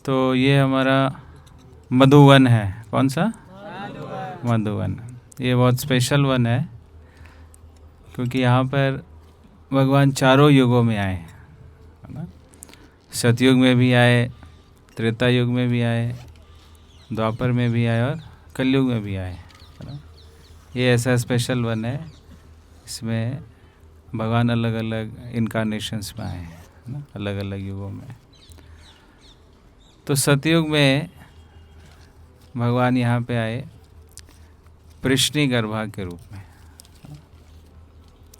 तो ये हमारा मधुवन है। कौन सा? मधुवन। ये बहुत स्पेशल वन है क्योंकि यहाँ पर भगवान चारों युगों में आए, है ना। सतयुग में भी आए, त्रेता युग में भी आए, द्वापर में भी आए और कलयुग में भी आए, है ना। ये ऐसा स्पेशल वन है, इसमें भगवान अलग अलग इनकारनेशंस में आए हैं, है ना, अलग अलग युगों में। तो सतयुग में भगवान यहाँ पे आए प्रश्नि गर्भा के रूप में।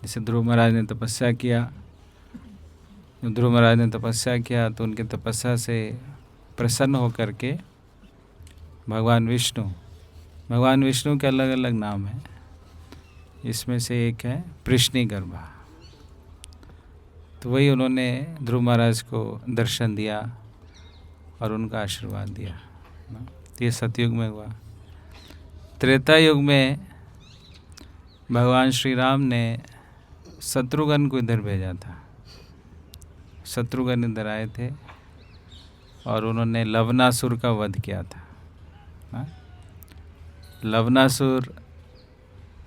जैसे ध्रुव महाराज ने तपस्या किया, ध्रुव महाराज ने तपस्या किया तो उनके तपस्या से प्रसन्न होकर के भगवान विष्णु के अलग अलग नाम हैं, इसमें से एक है प्रश्नि गर्भा। तो वही उन्होंने ध्रुव महाराज को दर्शन दिया और उनका आशीर्वाद दिया। ये सतयुग में हुआ। त्रेता युग में भगवान श्री राम ने शत्रुघ्न को इधर भेजा था। शत्रुघ्न इधर आए थे और उन्होंने लवनासुर का वध किया था। लवनासुर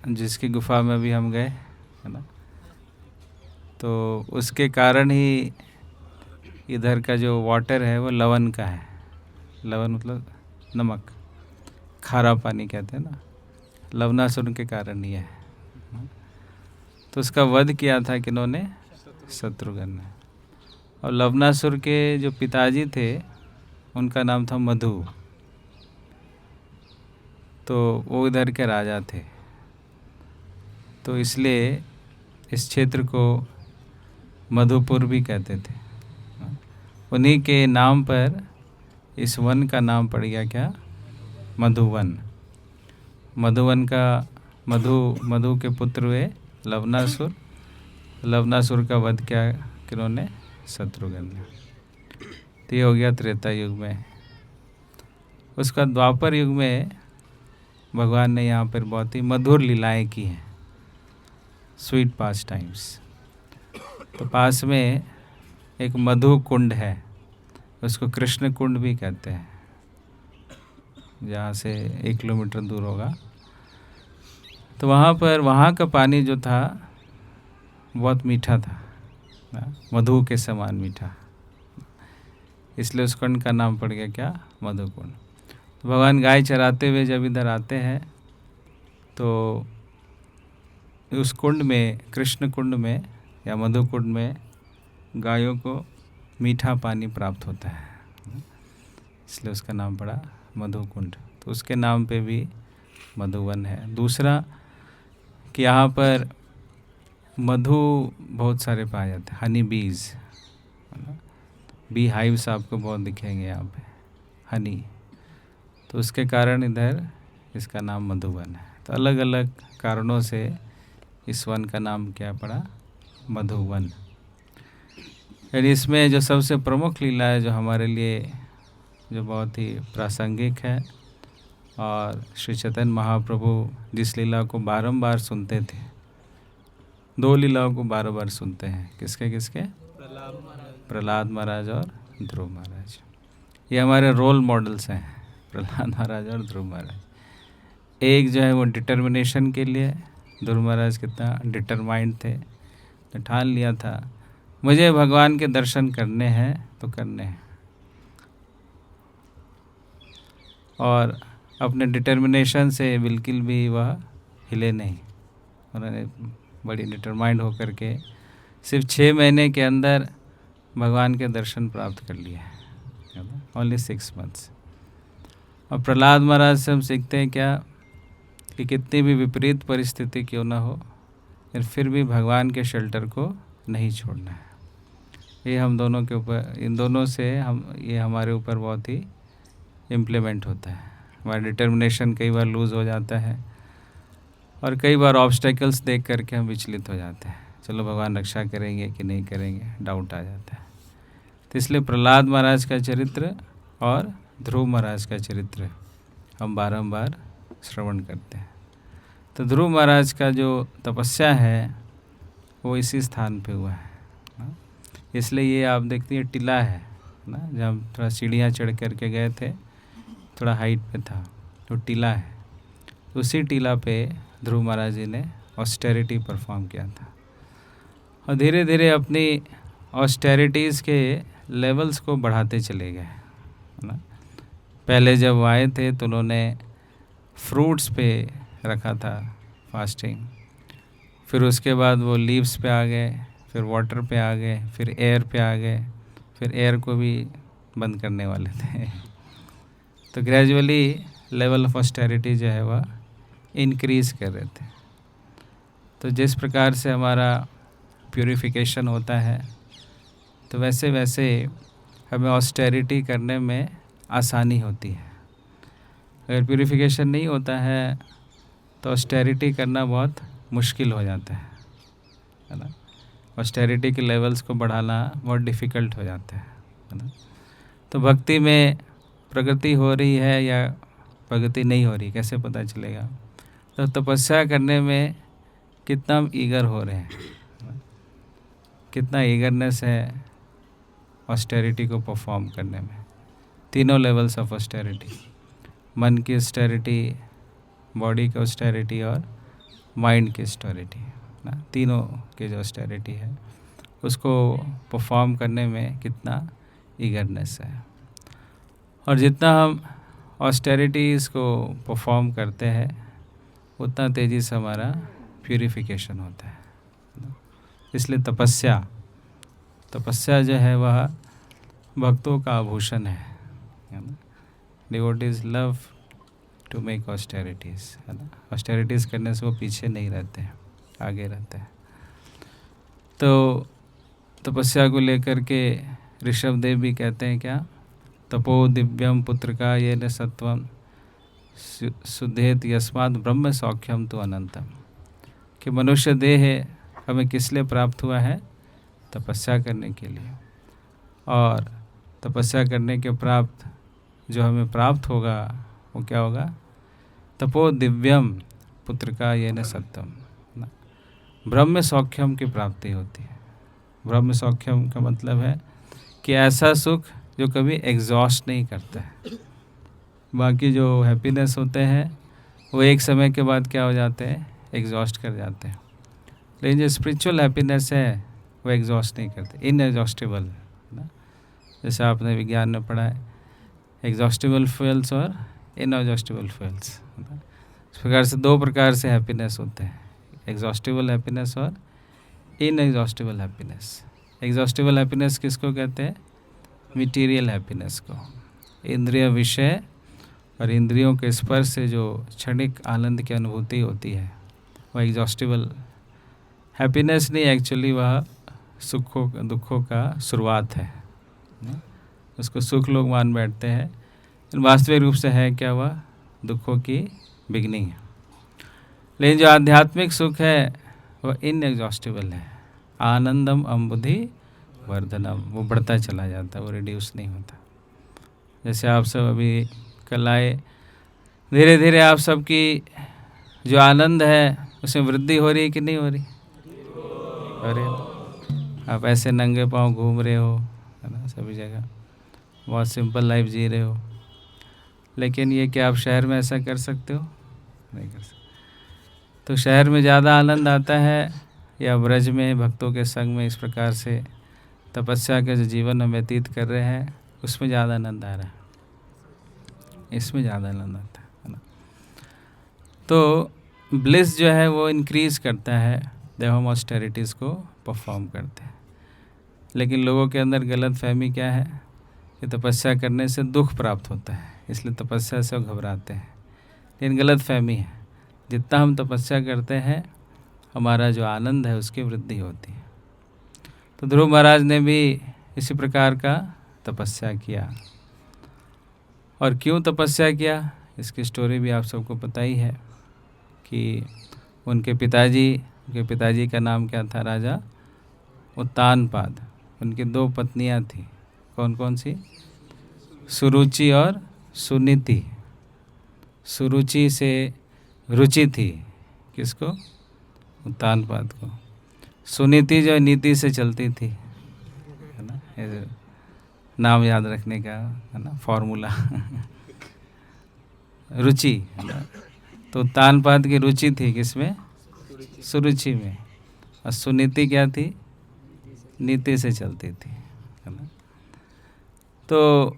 जिसकी गुफा में भी हम गए, है ना, तो उसके कारण ही इधर का जो वाटर है वो लवण का है। लवण मतलब नमक, खारा पानी कहते हैं ना। लवनासुर के कारण ही है। तो उसका वध किया था किन्होंने? शत्रुघ्न ने। और लवनासुर के जो पिताजी थे उनका नाम था मधु, तो वो इधर के राजा थे। तो इसलिए इस क्षेत्र को मधुपुर भी कहते थे। उन्हीं के नाम पर इस वन का नाम पड़ गया क्या? मधुवन। मधुवन का मधु के पुत्र हुए लवनासुर। लवनासुर का वध किया किन्होंने? शत्रुघ्न ने। तो ये हो गया त्रेता युग में। उसका द्वापर युग में भगवान ने यहाँ पर बहुत ही मधुर लीलाएं की हैं, स्वीट पास टाइम्स। तो पास में एक मधु कुंड है, उसको कृष्ण कुंड भी कहते हैं, जहाँ से 1 किलोमीटर दूर होगा। तो वहाँ पर वहाँ का पानी जो था बहुत मीठा था, मधु के समान मीठा, इसलिए उस कुंड का नाम पड़ गया क्या? मधु कुंड। तो भगवान गाय चराते हुए जब इधर आते हैं तो उस कुंड में, कृष्ण कुंड में या मधु कुंड में गायों को मीठा पानी प्राप्त होता है, इसलिए उसका नाम पड़ा मधु कुंड। तो उसके नाम पे भी मधुवन है। दूसरा कि यहाँ पर मधु बहुत सारे पाए जाते हैं, हनी बीज, बी हाइव्स आपको बहुत दिखेंगे यहाँ पे, हनी। तो उसके कारण इधर इसका नाम मधुवन है। तो अलग अलग कारणों से इस वन का नाम क्या पड़ा? मधुवन। यानी इसमें जो सबसे प्रमुख लीला है, जो हमारे लिए जो बहुत ही प्रासंगिक है, और श्री चैतन्य महाप्रभु जिस लीला को बारंबार सुनते थे, 2 लीलाओं को बार बार सुनते हैं। किसके किसके? प्रहलाद महाराज और ध्रुव महाराज। ये हमारे रोल मॉडल्स हैं, प्रहलाद महाराज और ध्रुव महाराज। एक जो है वो डिटर्मिनेशन के लिए, ध्रुव महाराज कितना डिटरमाइंड थे, तो ठान लिया था मुझे भगवान के दर्शन करने हैं तो करने हैं, और अपने डिटर्मिनेशन से बिल्कुल भी वह हिले नहीं। उन्होंने बड़ी डिटरमाइंड होकर के सिर्फ 6 महीने के अंदर भगवान के दर्शन प्राप्त कर लिए, ओनली 6 months। और प्रहलाद महाराज से हम सीखते हैं क्या? कि कितनी भी विपरीत परिस्थिति क्यों ना हो, फिर भी भगवान के शेल्टर को नहीं छोड़ना है। ये हम दोनों के ऊपर, इन दोनों से ये हमारे ऊपर बहुत ही इम्प्लीमेंट होता है। हमारा डिटर्मिनेशन कई बार लूज़ हो जाता है और कई बार ऑब्स्टेकल्स देख करके हम विचलित हो जाते हैं, चलो भगवान रक्षा करेंगे कि नहीं करेंगे, डाउट आ जाता है। तो इसलिए प्रहलाद महाराज का चरित्र और ध्रुव महाराज का चरित्र हम बारंबार श्रवण करते हैं। तो ध्रुव महाराज का जो तपस्या है वो इसी स्थान पे हुआ है, इसलिए ये आप देखते हैं टीला है, ना, जहाँ हम थोड़ा सीढ़ियाँ चढ़ करके गए थे, थोड़ा हाइट पे था, तो टीला है। उसी टीला पे ध्रुव महाराज जी ने ऑस्टेरिटी परफॉर्म किया था और धीरे धीरे अपनी ऑस्टेरिटीज़ के लेवल्स को बढ़ाते चले गए, है ना। पहले जब आए थे तो उन्होंने फ्रूट्स पे रखा था फास्टिंग, फिर उसके बाद वो लीव्स पे आ गए, फिर वाटर पे आ गए, फिर एयर पे आ गए, फिर एयर को भी बंद करने वाले थे। तो ग्रेजुअली लेवल ऑफ ऑस्टेरिटी जो है वह इंक्रीज़ कर रहे थे। तो जिस प्रकार से हमारा प्यूरिफिकेशन होता है, तो वैसे वैसे हमें ऑस्टेरिटी करने में आसानी होती है। अगर प्यूरिफिकेशन नहीं होता है तो ऑस्टेरिटी करना बहुत मुश्किल हो जाता है ना। ऑस्टेरिटी के लेवल्स को बढ़ाना बहुत डिफ़िकल्ट हो जाता है ना। तो भक्ति में प्रगति हो रही है या प्रगति नहीं हो रही कैसे पता चलेगा? तो तपस्या करने में कितना हम ईगर हो रहे हैं, कितना ईगरनेस है ऑस्टेरिटी को परफॉर्म करने में। तीनों लेवल्स ऑफ ऑस्टेरिटी, मन की ऑस्टेरिटी, बॉडी की ऑस्टेरिटी और माइंड की ऑस्टेरिटी ना, तीनों के जो ऑस्टेरिटी है उसको परफॉर्म करने में कितना ईगरनेस है। और जितना हम ऑस्टेरिटीज़ को परफॉर्म करते हैं उतना तेज़ी से हमारा प्यूरिफिकेशन होता है। इसलिए तपस्या जो है वह भक्तों का आभूषण है ना। डिवोटीज लव टू मेक ऑस्टेरिटीज़, है ना। ऑस्टेरिटीज़ करने से वो पीछे नहीं रहते हैं, आगे रहते हैं। तो तपस्या को लेकर के ऋषभदेव भी कहते हैं क्या, तपो दिव्यम पुत्र का ये न सत्वम सुधेत यस्मात् ब्रह्म सौख्यम तो अनंतम, कि मनुष्य देह हमें किस लिए प्राप्त हुआ है? तपस्या करने के लिए। और तपस्या करने के प्राप्त जो हमें प्राप्त होगा वो क्या होगा? तपो दिव्यम पुत्र का ये न सत्यम, ब्रह्म सौख्यम की प्राप्ति होती है। ब्रह्म सौख्यम का मतलब है कि ऐसा सुख जो कभी एग्जॉस्ट नहीं करता है। बाकी जो हैप्पीनेस होते हैं वो एक समय के बाद क्या हो जाते हैं? एग्जॉस्ट कर जाते हैं। लेकिन जो स्पिरिचुअल हैप्पीनेस है वो एग्जॉस्ट नहीं करते, इनएग्जॉस्टिबल ना। जैसे आपने विज्ञान में पढ़ा है, एग्जॉस्टिबल फ्यूल्स और इनएग्जॉस्टिबल फ्यूल्स। इस प्रकार से दो प्रकार से हैप्पीनेस होते हैं, एग्जॉस्टिबल हैप्पीनेस और इनएग्जॉस्टिबल हैप्पीनेस। एग्जॉस्टिबल हैप्पीनेस किसको कहते हैं? मटीरियल हैप्पीनेस को। इंद्रिय विषय और इंद्रियों के स्पर्श से जो क्षणिक आनंद की अनुभूति होती है वह एग्जॉस्टिबल हैप्पीनेस नहीं, एक्चुअली वह सुखों दुखों का शुरुआत है। उसको सुख लोग मान बैठते हैं, वास्तविक रूप से है क्या? वह दुखों की बिगनिंग है। लेकिन जो आध्यात्मिक सुख है वह इनएग्जॉस्टिबल है। आनंदम अम्बुधि वर्धनम, वो बढ़ता चला जाता है, वो रिड्यूस नहीं होता। जैसे आप सब अभी कल आए, धीरे धीरे आप सबकी जो आनंद है उसमें वृद्धि हो रही है कि नहीं हो रही? अरे आप ऐसे नंगे पांव घूम रहे हो, है ना, सभी जगह बहुत सिंपल लाइफ जी रहे हो। लेकिन ये क्या आप शहर में ऐसा कर सकते हो? नहीं कर सकते। तो शहर में ज़्यादा आनंद आता है या ब्रज में भक्तों के संग में इस प्रकार से तपस्या के जो जीवन हम व्यतीत कर रहे हैं उसमें ज़्यादा आनंद आ रहा है? इसमें ज़्यादा आनंद आता है ना। तो ब्लिस जो है वो इंक्रीज़ करता है जब हम ऑस्टेरिटीज़ को परफॉर्म करते हैं। लेकिन लोगों के अंदर गलत फहमी क्या है कि तपस्या करने से दुख प्राप्त होता है, इसलिए तपस्या से वो घबराते हैं। लेकिन गलत फहमी है, जितना हम तपस्या करते हैं हमारा जो आनंद है उसकी वृद्धि होती है। तो ध्रुव महाराज ने भी इसी प्रकार का तपस्या किया। और क्यों तपस्या किया इसकी स्टोरी भी आप सबको पता ही है कि उनके पिताजी का नाम क्या था? राजा उत्तानपाद। उनकी दो पत्नियां थी, कौन कौन सी? सुरुचि और सुनीति। सुरुचि से रुचि थी किसको? उत्तानपाद को। सुनीति जो नीति से चलती थी, है ना, नाम याद रखने का, है ना, फॉर्मूला। रुचि, है ना। तो उत्तानपाद की रुचि थी किसमें? सुरुचि में। और सुनीति क्या थी? नीति से चलती थी, है ना। तो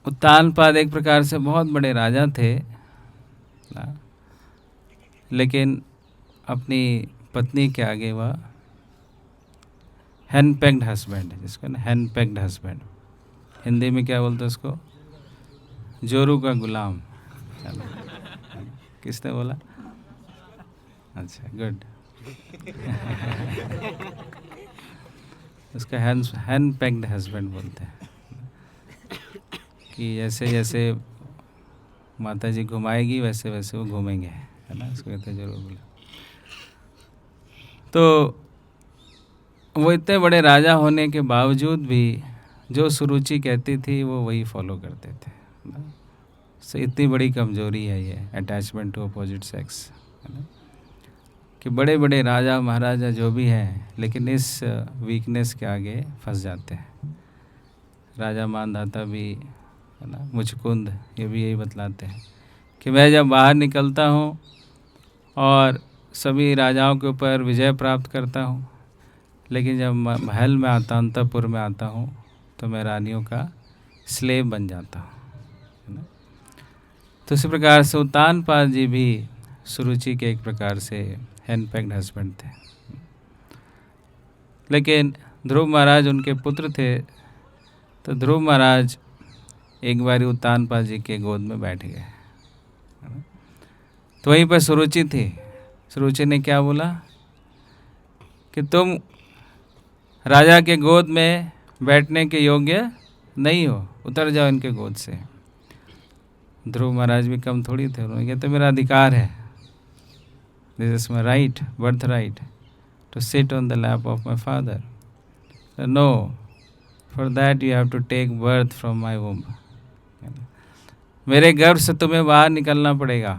उत्तानपाद एक प्रकार से बहुत बड़े राजा थे ना, लेकिन अपनी पत्नी के आगे वह हैंड पैक्ड हस्बैंड, जिसको ना हैंड पैक्ड हस्बैंड, हिंदी में क्या बोलते हैं उसको? जोरू का गुलाम। किसने बोला? अच्छा, गुड। उसका हैंड पैक्ड हस्बैंड बोलते हैं कि जैसे जैसे माता जी घुमाएगी वैसे वैसे वो घूमेंगे, है ना, इसको कहते हैं जोरू गुलाम। तो वो इतने बड़े राजा होने के बावजूद भी जो सुरुचि कहती थी वो वही फॉलो करते थे, है ना। सो इतनी बड़ी कमजोरी है ये अटैचमेंट टू अपोजिट सेक्स, है ना, कि बड़े बड़े राजा महाराजा जो भी हैं, लेकिन इस वीकनेस के आगे फंस जाते हैं। राजा मानधाता भी, है ना, मुचकुंद, ये भी यही बतलाते हैं कि मैं जब बाहर निकलता हूँ और सभी राजाओं के ऊपर विजय प्राप्त करता हूँ, लेकिन जब महल में आता हूँ, अंतःपुर में आता हूँ, तो मैं रानियों का स्लेव बन जाता हूँ, है ना। तो इसी प्रकार से उत्तानपाद जी भी सुरुचि के एक प्रकार से हैंड पैक्ड हस्बैंड थे। लेकिन ध्रुव महाराज उनके पुत्र थे, तो ध्रुव महाराज एक बार उत्तानपाद जी के गोद में बैठ गए, है ना। तो वहीं पर सुरुचि थी। सुरुचि ने क्या बोला कि तुम राजा के गोद में बैठने के योग्य नहीं हो, उतर जाओ इनके गोद से। ध्रुव महाराज भी कम थोड़ी थे, उन्होंने कहा तो मेरा अधिकार है, this is my right, birth right to sit on the lap of my father. No, for that you have to take birth from my womb. मेरे गर्भ से तुम्हें बाहर निकलना पड़ेगा,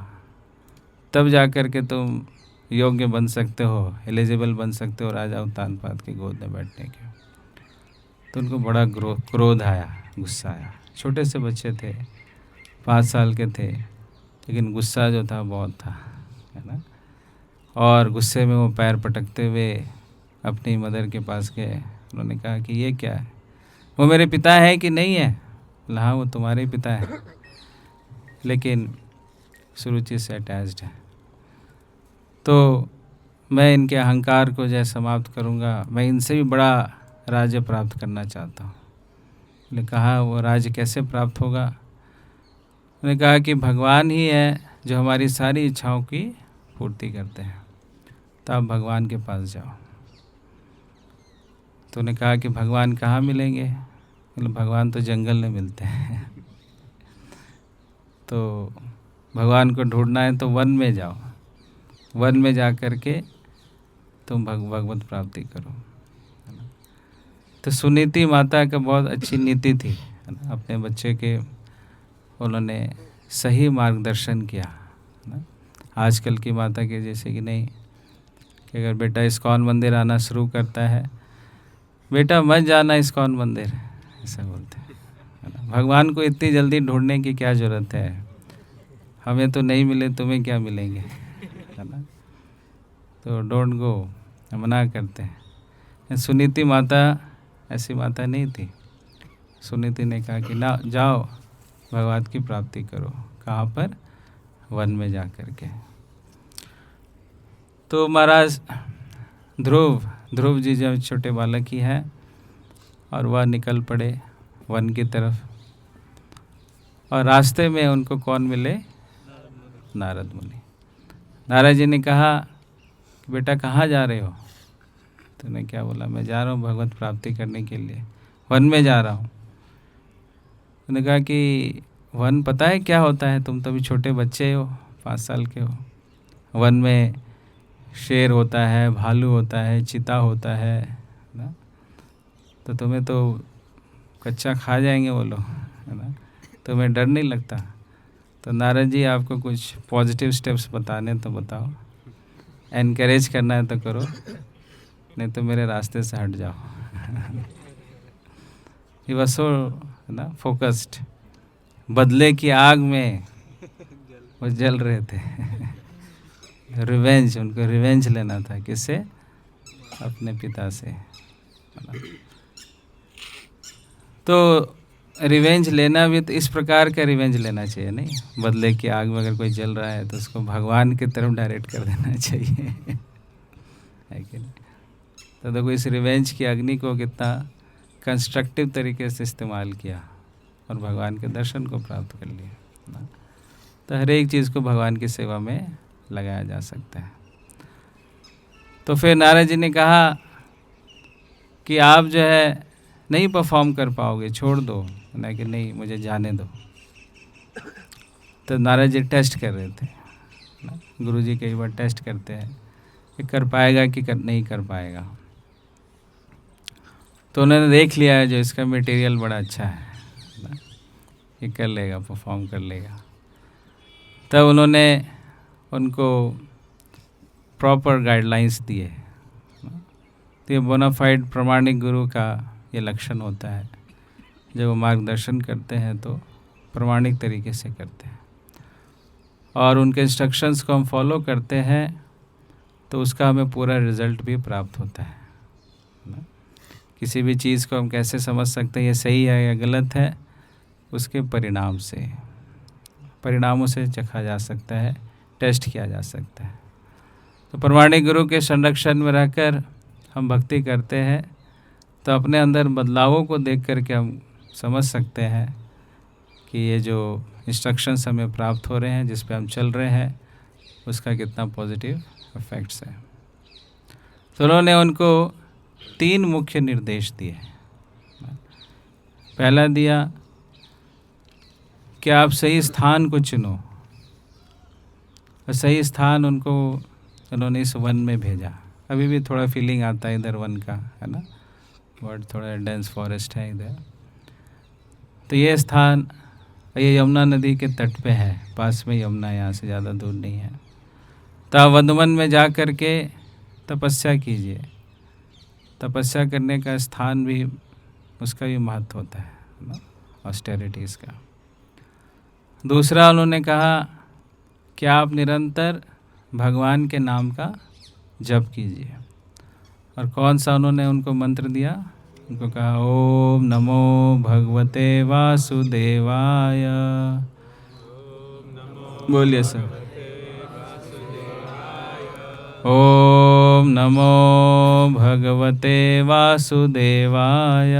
तब जाकर के तुम योग्य बन सकते हो, एलिजिबल बन सकते हो राजा उत्तानपाद की गोद में बैठने के। तो उनको बड़ा क्रोध आया, गुस्सा आया। छोटे से बच्चे थे, 5 साल के थे, लेकिन गुस्सा जो था बहुत था, है ना। और गुस्से में वो पैर पटकते हुए अपनी मदर के पास गए। उन्होंने कहा कि ये क्या है, वो मेरे पिता है कि नहीं है? हाँ, वो तुम्हारे पिता है, लेकिन सुरुचि से अटैच्ड है। तो मैं इनके अहंकार को जो समाप्त करूँगा, मैं इनसे भी बड़ा राज्य प्राप्त करना चाहता हूँ। उन्होंने कहा वो राज्य कैसे प्राप्त होगा? उन्होंने कहा कि भगवान ही है जो हमारी सारी इच्छाओं की पूर्ति करते हैं, तो आप भगवान के पास जाओ। तो उन्होंने कहा कि भगवान कहाँ मिलेंगे? मतलब भगवान तो जंगल में मिलते हैं। तो भगवान को ढूंढना है तो वन में जाओ, वन में जा कर के तुम भगवत प्राप्ति करो। तो सुनीति माता का बहुत अच्छी नीति थी, है ना। अपने बच्चे के उन्होंने सही मार्गदर्शन किया, है ना। आजकल की माता के जैसे कि नहीं, कि अगर बेटा इस्कॉन मंदिर आना शुरू करता है, बेटा मत जाना इस्कॉन मंदिर, ऐसा बोलते हैं, है ना। भगवान को इतनी जल्दी ढूंढने की क्या ज़रूरत है, हमें तो नहीं मिले, तुम्हें क्या मिलेंगे, है ना। तो डोंट गो, मना करते हैं। सुनीति माता ऐसी माता नहीं थी। सुनीति ने कहा कि ना, जाओ भगवत की प्राप्ति करो। कहाँ पर? वन में जा कर के। तो महाराज ध्रुव जी जब छोटे बालक ही हैं और वह निकल पड़े वन की तरफ, और रास्ते में उनको कौन मिले? नारद मुनि। नारद जी ने कहा बेटा कहाँ जा रहे हो? तो उन्हें क्या बोला, मैं जा रहा हूँ भगवत प्राप्ति करने के लिए, वन में जा रहा हूँ। उन्होंने कहा कि वन पता है क्या होता है? तुम तो अभी छोटे बच्चे हो, 5 साल के हो। वन में शेर होता है, भालू होता है, चीता होता है ना, तो तुम्हें तो कच्चा खा जाएंगे वो लोग, है ना। तुम्हें डर नहीं लगता? तो नारद जी आपको कुछ पॉजिटिव स्टेप्स बताने तो बताओ, एनकरेज करना है तो करो, नहीं तो मेरे रास्ते से हट जाओ। ही वाज सो ना फोकस्ड, बदले की आग में वो जल रहे थे। रिवेंज, उनको रिवेंज लेना था, किससे? अपने पिता से। तो रिवेंज लेना भी तो इस प्रकार का रिवेंज लेना चाहिए, नहीं बदले की आग में अगर कोई जल रहा है तो उसको भगवान की तरफ डायरेक्ट कर देना चाहिए। है कि नहीं? तो देखो इस रिवेंज की अग्नि को कितना कंस्ट्रक्टिव तरीके से इस्तेमाल किया और भगवान के दर्शन को प्राप्त कर लिया ना। तो हर एक चीज़ को भगवान की सेवा में लगाया जा सकता है। तो फिर नारद जी ने कहा कि आप जो है नहीं परफॉर्म कर पाओगे, छोड़ दो ना, कि नहीं मुझे जाने दो। तो नारद जी टेस्ट कर रहे थे ना, गुरु जी कई बार टेस्ट करते हैं कि कर पाएगा कि नहीं कर पाएगा। तो उन्होंने देख लिया है जो इसका मटेरियल बड़ा अच्छा है ना, ये कर लेगा, परफॉर्म कर लेगा। तब उन्होंने उनको प्रॉपर गाइडलाइंस दिए। तो ये बोनाफाइड प्रामाणिक गुरु का ये लक्षण होता है, जब वो मार्गदर्शन करते हैं तो प्रामाणिक तरीके से करते हैं और उनके इंस्ट्रक्शंस को हम फॉलो करते हैं तो उसका हमें पूरा रिजल्ट भी प्राप्त होता है ना। किसी भी चीज़ को हम कैसे समझ सकते हैं ये सही है या गलत है, उसके परिणाम से, परिणामों से चखा जा सकता है, टेस्ट किया जा सकता है। तो प्रामाणिक गुरु के संरक्षण में रहकर हम भक्ति करते हैं तो अपने अंदर बदलावों को देख करके हम समझ सकते हैं कि ये जो इंस्ट्रक्शंस हमें प्राप्त हो रहे हैं, जिस पे हम चल रहे हैं, उसका कितना पॉजिटिव इफेक्ट्स है। तो उन्होंने उनको 3 मुख्य निर्देश दिए। पहला दिया कि आप सही स्थान को चुनो, और सही स्थान उनको उन्होंने इस वन में भेजा। अभी भी थोड़ा फीलिंग आता है इधर वन का, है ना, वर्ड थोड़ा डेंस फॉरेस्ट है इधर। तो ये स्थान, ये यमुना नदी के तट पे है, पास में यमुना, यहाँ से ज़्यादा दूर नहीं है। तो आप वनवन में जा कर के तपस्या कीजिए। तपस्या करने का स्थान भी, उसका भी महत्व होता है ना, ऑस्टेरिटीज़ का। दूसरा उन्होंने कहा कि आप निरंतर भगवान के नाम का जप कीजिए। और कौन सा उन्होंने उनको मंत्र दिया? उनको कहा ओम नमो भगवते वासुदेवाय। बोलिए सर। ओम नमो भगवते वासुदेवाय।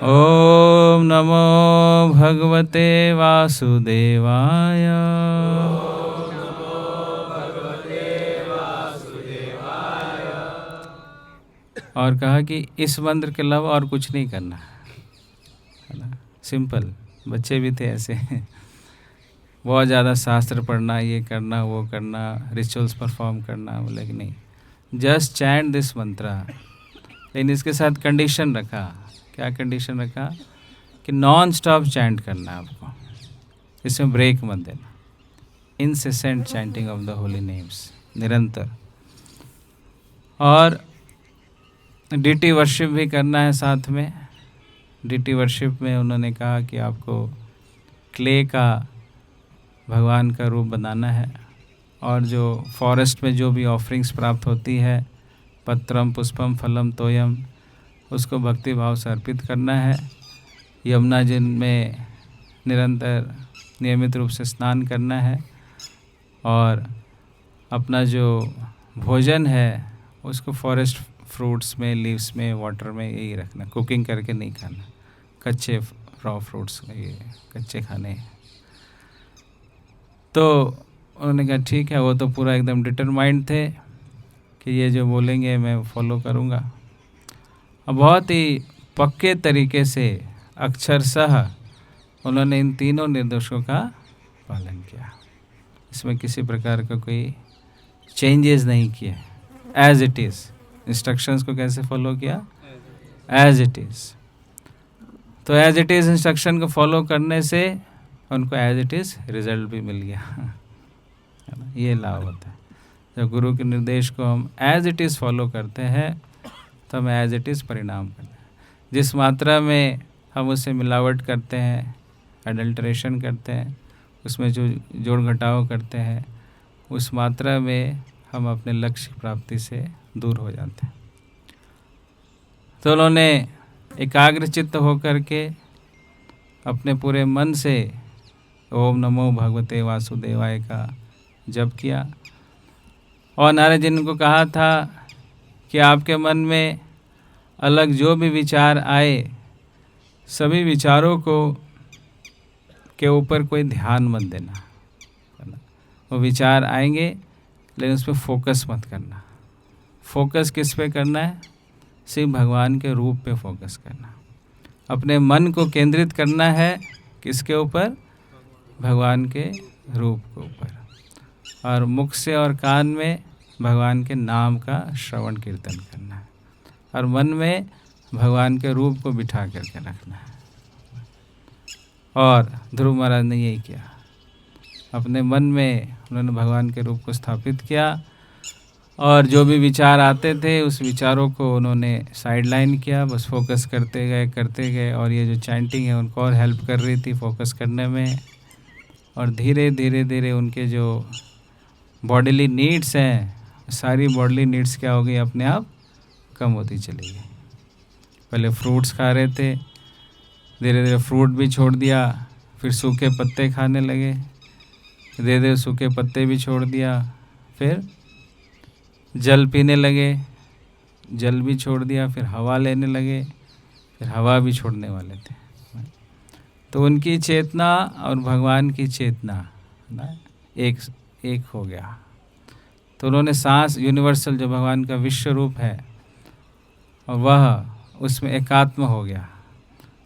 ओम नमो भगवते वासुदेवाय। और कहा कि इस मंत्र के अलावा और कुछ नहीं करना है ना। सिंपल, बच्चे भी थे ऐसे बहुत ज़्यादा शास्त्र पढ़ना, ये करना, वो करना, रिचुअल्स परफॉर्म करना, बोले कि नहीं, जस्ट चैंट दिस मंत्र। लेकिन इसके साथ कंडीशन रखा। क्या कंडीशन रखा? कि नॉन स्टॉप चैंट करना है आपको, इसमें ब्रेक मत देना। Incessant chanting of the Holi names, निरंतर। और डीटी वर्शिप भी करना है साथ में। डीटी वर्शिप में उन्होंने कहा कि आपको क्ले का भगवान का रूप बनाना है, और जो फॉरेस्ट में जो भी ऑफरिंग्स प्राप्त होती है, पत्रम पुष्पम फलम तोयम, उसको भक्ति भाव से अर्पित करना है। यमुना जी में निरंतर नियमित रूप से स्नान करना है, और अपना जो भोजन है उसको फॉरेस्ट फ्रूट्स में, लीव्स में, वाटर में यही रखना, कुकिंग करके नहीं खाना, कच्चे रॉ फ्रूट्स ये कच्चे खाने। तो उन्होंने कहा ठीक है, वो तो पूरा एकदम डिटरमाइंड थे कि ये जो बोलेंगे मैं फॉलो करूँगा। अब बहुत ही पक्के तरीके से अक्षरशः उन्होंने इन तीनों निर्देशों का पालन किया। इसमें किसी प्रकार का कोई चेंजेस नहीं किए, एज इट इज़। इंस्ट्रक्शंस को कैसे फॉलो किया? As it is. तो एज इट इज़ इंस्ट्रक्शन को फॉलो करने से उनको एज इट इज़ रिजल्ट भी मिल गया। ये लाभ होता है। जब गुरु के निर्देश को हम एज इट इज़ फॉलो करते हैं तो हमें एज इट इज़ परिणाम करते हैं। जिस मात्रा में हम उससे मिलावट करते हैं, एडल्ट्रेशन करते हैं, उसमें जो जोड़ घटाव करते हैं, उस मात्रा में हम अपने लक्ष्य की प्राप्ति से दूर हो जाते हैं। तो उन्होंने एकाग्र चित्त होकर के अपने पूरे मन से ओम नमो भगवते वासुदेवाय का जप किया। और नारद जी ने उनको कहा था कि आपके मन में अलग जो भी विचार आए, सभी विचारों को के ऊपर कोई ध्यान मत देना। वो विचार आएंगे लेकिन उस पर फोकस मत करना। फोकस किस पे करना है? सिर्फ भगवान के रूप पे फोकस करना। अपने मन को केंद्रित करना है किसके ऊपर? भगवान के रूप के ऊपर। और मुख से और कान में भगवान के नाम का श्रवण कीर्तन करना है, और मन में भगवान के रूप को बिठा करके रखना है। और ध्रुव महाराज ने यही किया। अपने मन में उन्होंने भगवान के रूप को स्थापित किया, और जो भी विचार आते थे उस विचारों को उन्होंने साइडलाइन किया, बस फोकस करते गए। और ये जो चैंटिंग है उनको और हेल्प कर रही थी फोकस करने में। और धीरे धीरे उनके जो बॉडीली नीड्स हैं, सारी बॉडीली नीड्स क्या हो गई? अपने आप कम होती चली गई। पहले फ्रूट्स खा रहे थे, धीरे धीरे फ्रूट भी छोड़ दिया, फिर सूखे पत्ते खाने लगे, धीरे धीरे सूखे पत्ते भी छोड़ दिया, फिर जल पीने लगे, जल भी छोड़ दिया, फिर हवा लेने लगे, फिर हवा भी छोड़ने वाले थे। तो उनकी चेतना और भगवान की चेतना ना एक हो गया। तो उन्होंने सांस, यूनिवर्सल जो भगवान का विश्व रूप है, और वह उसमें एकात्म हो गया।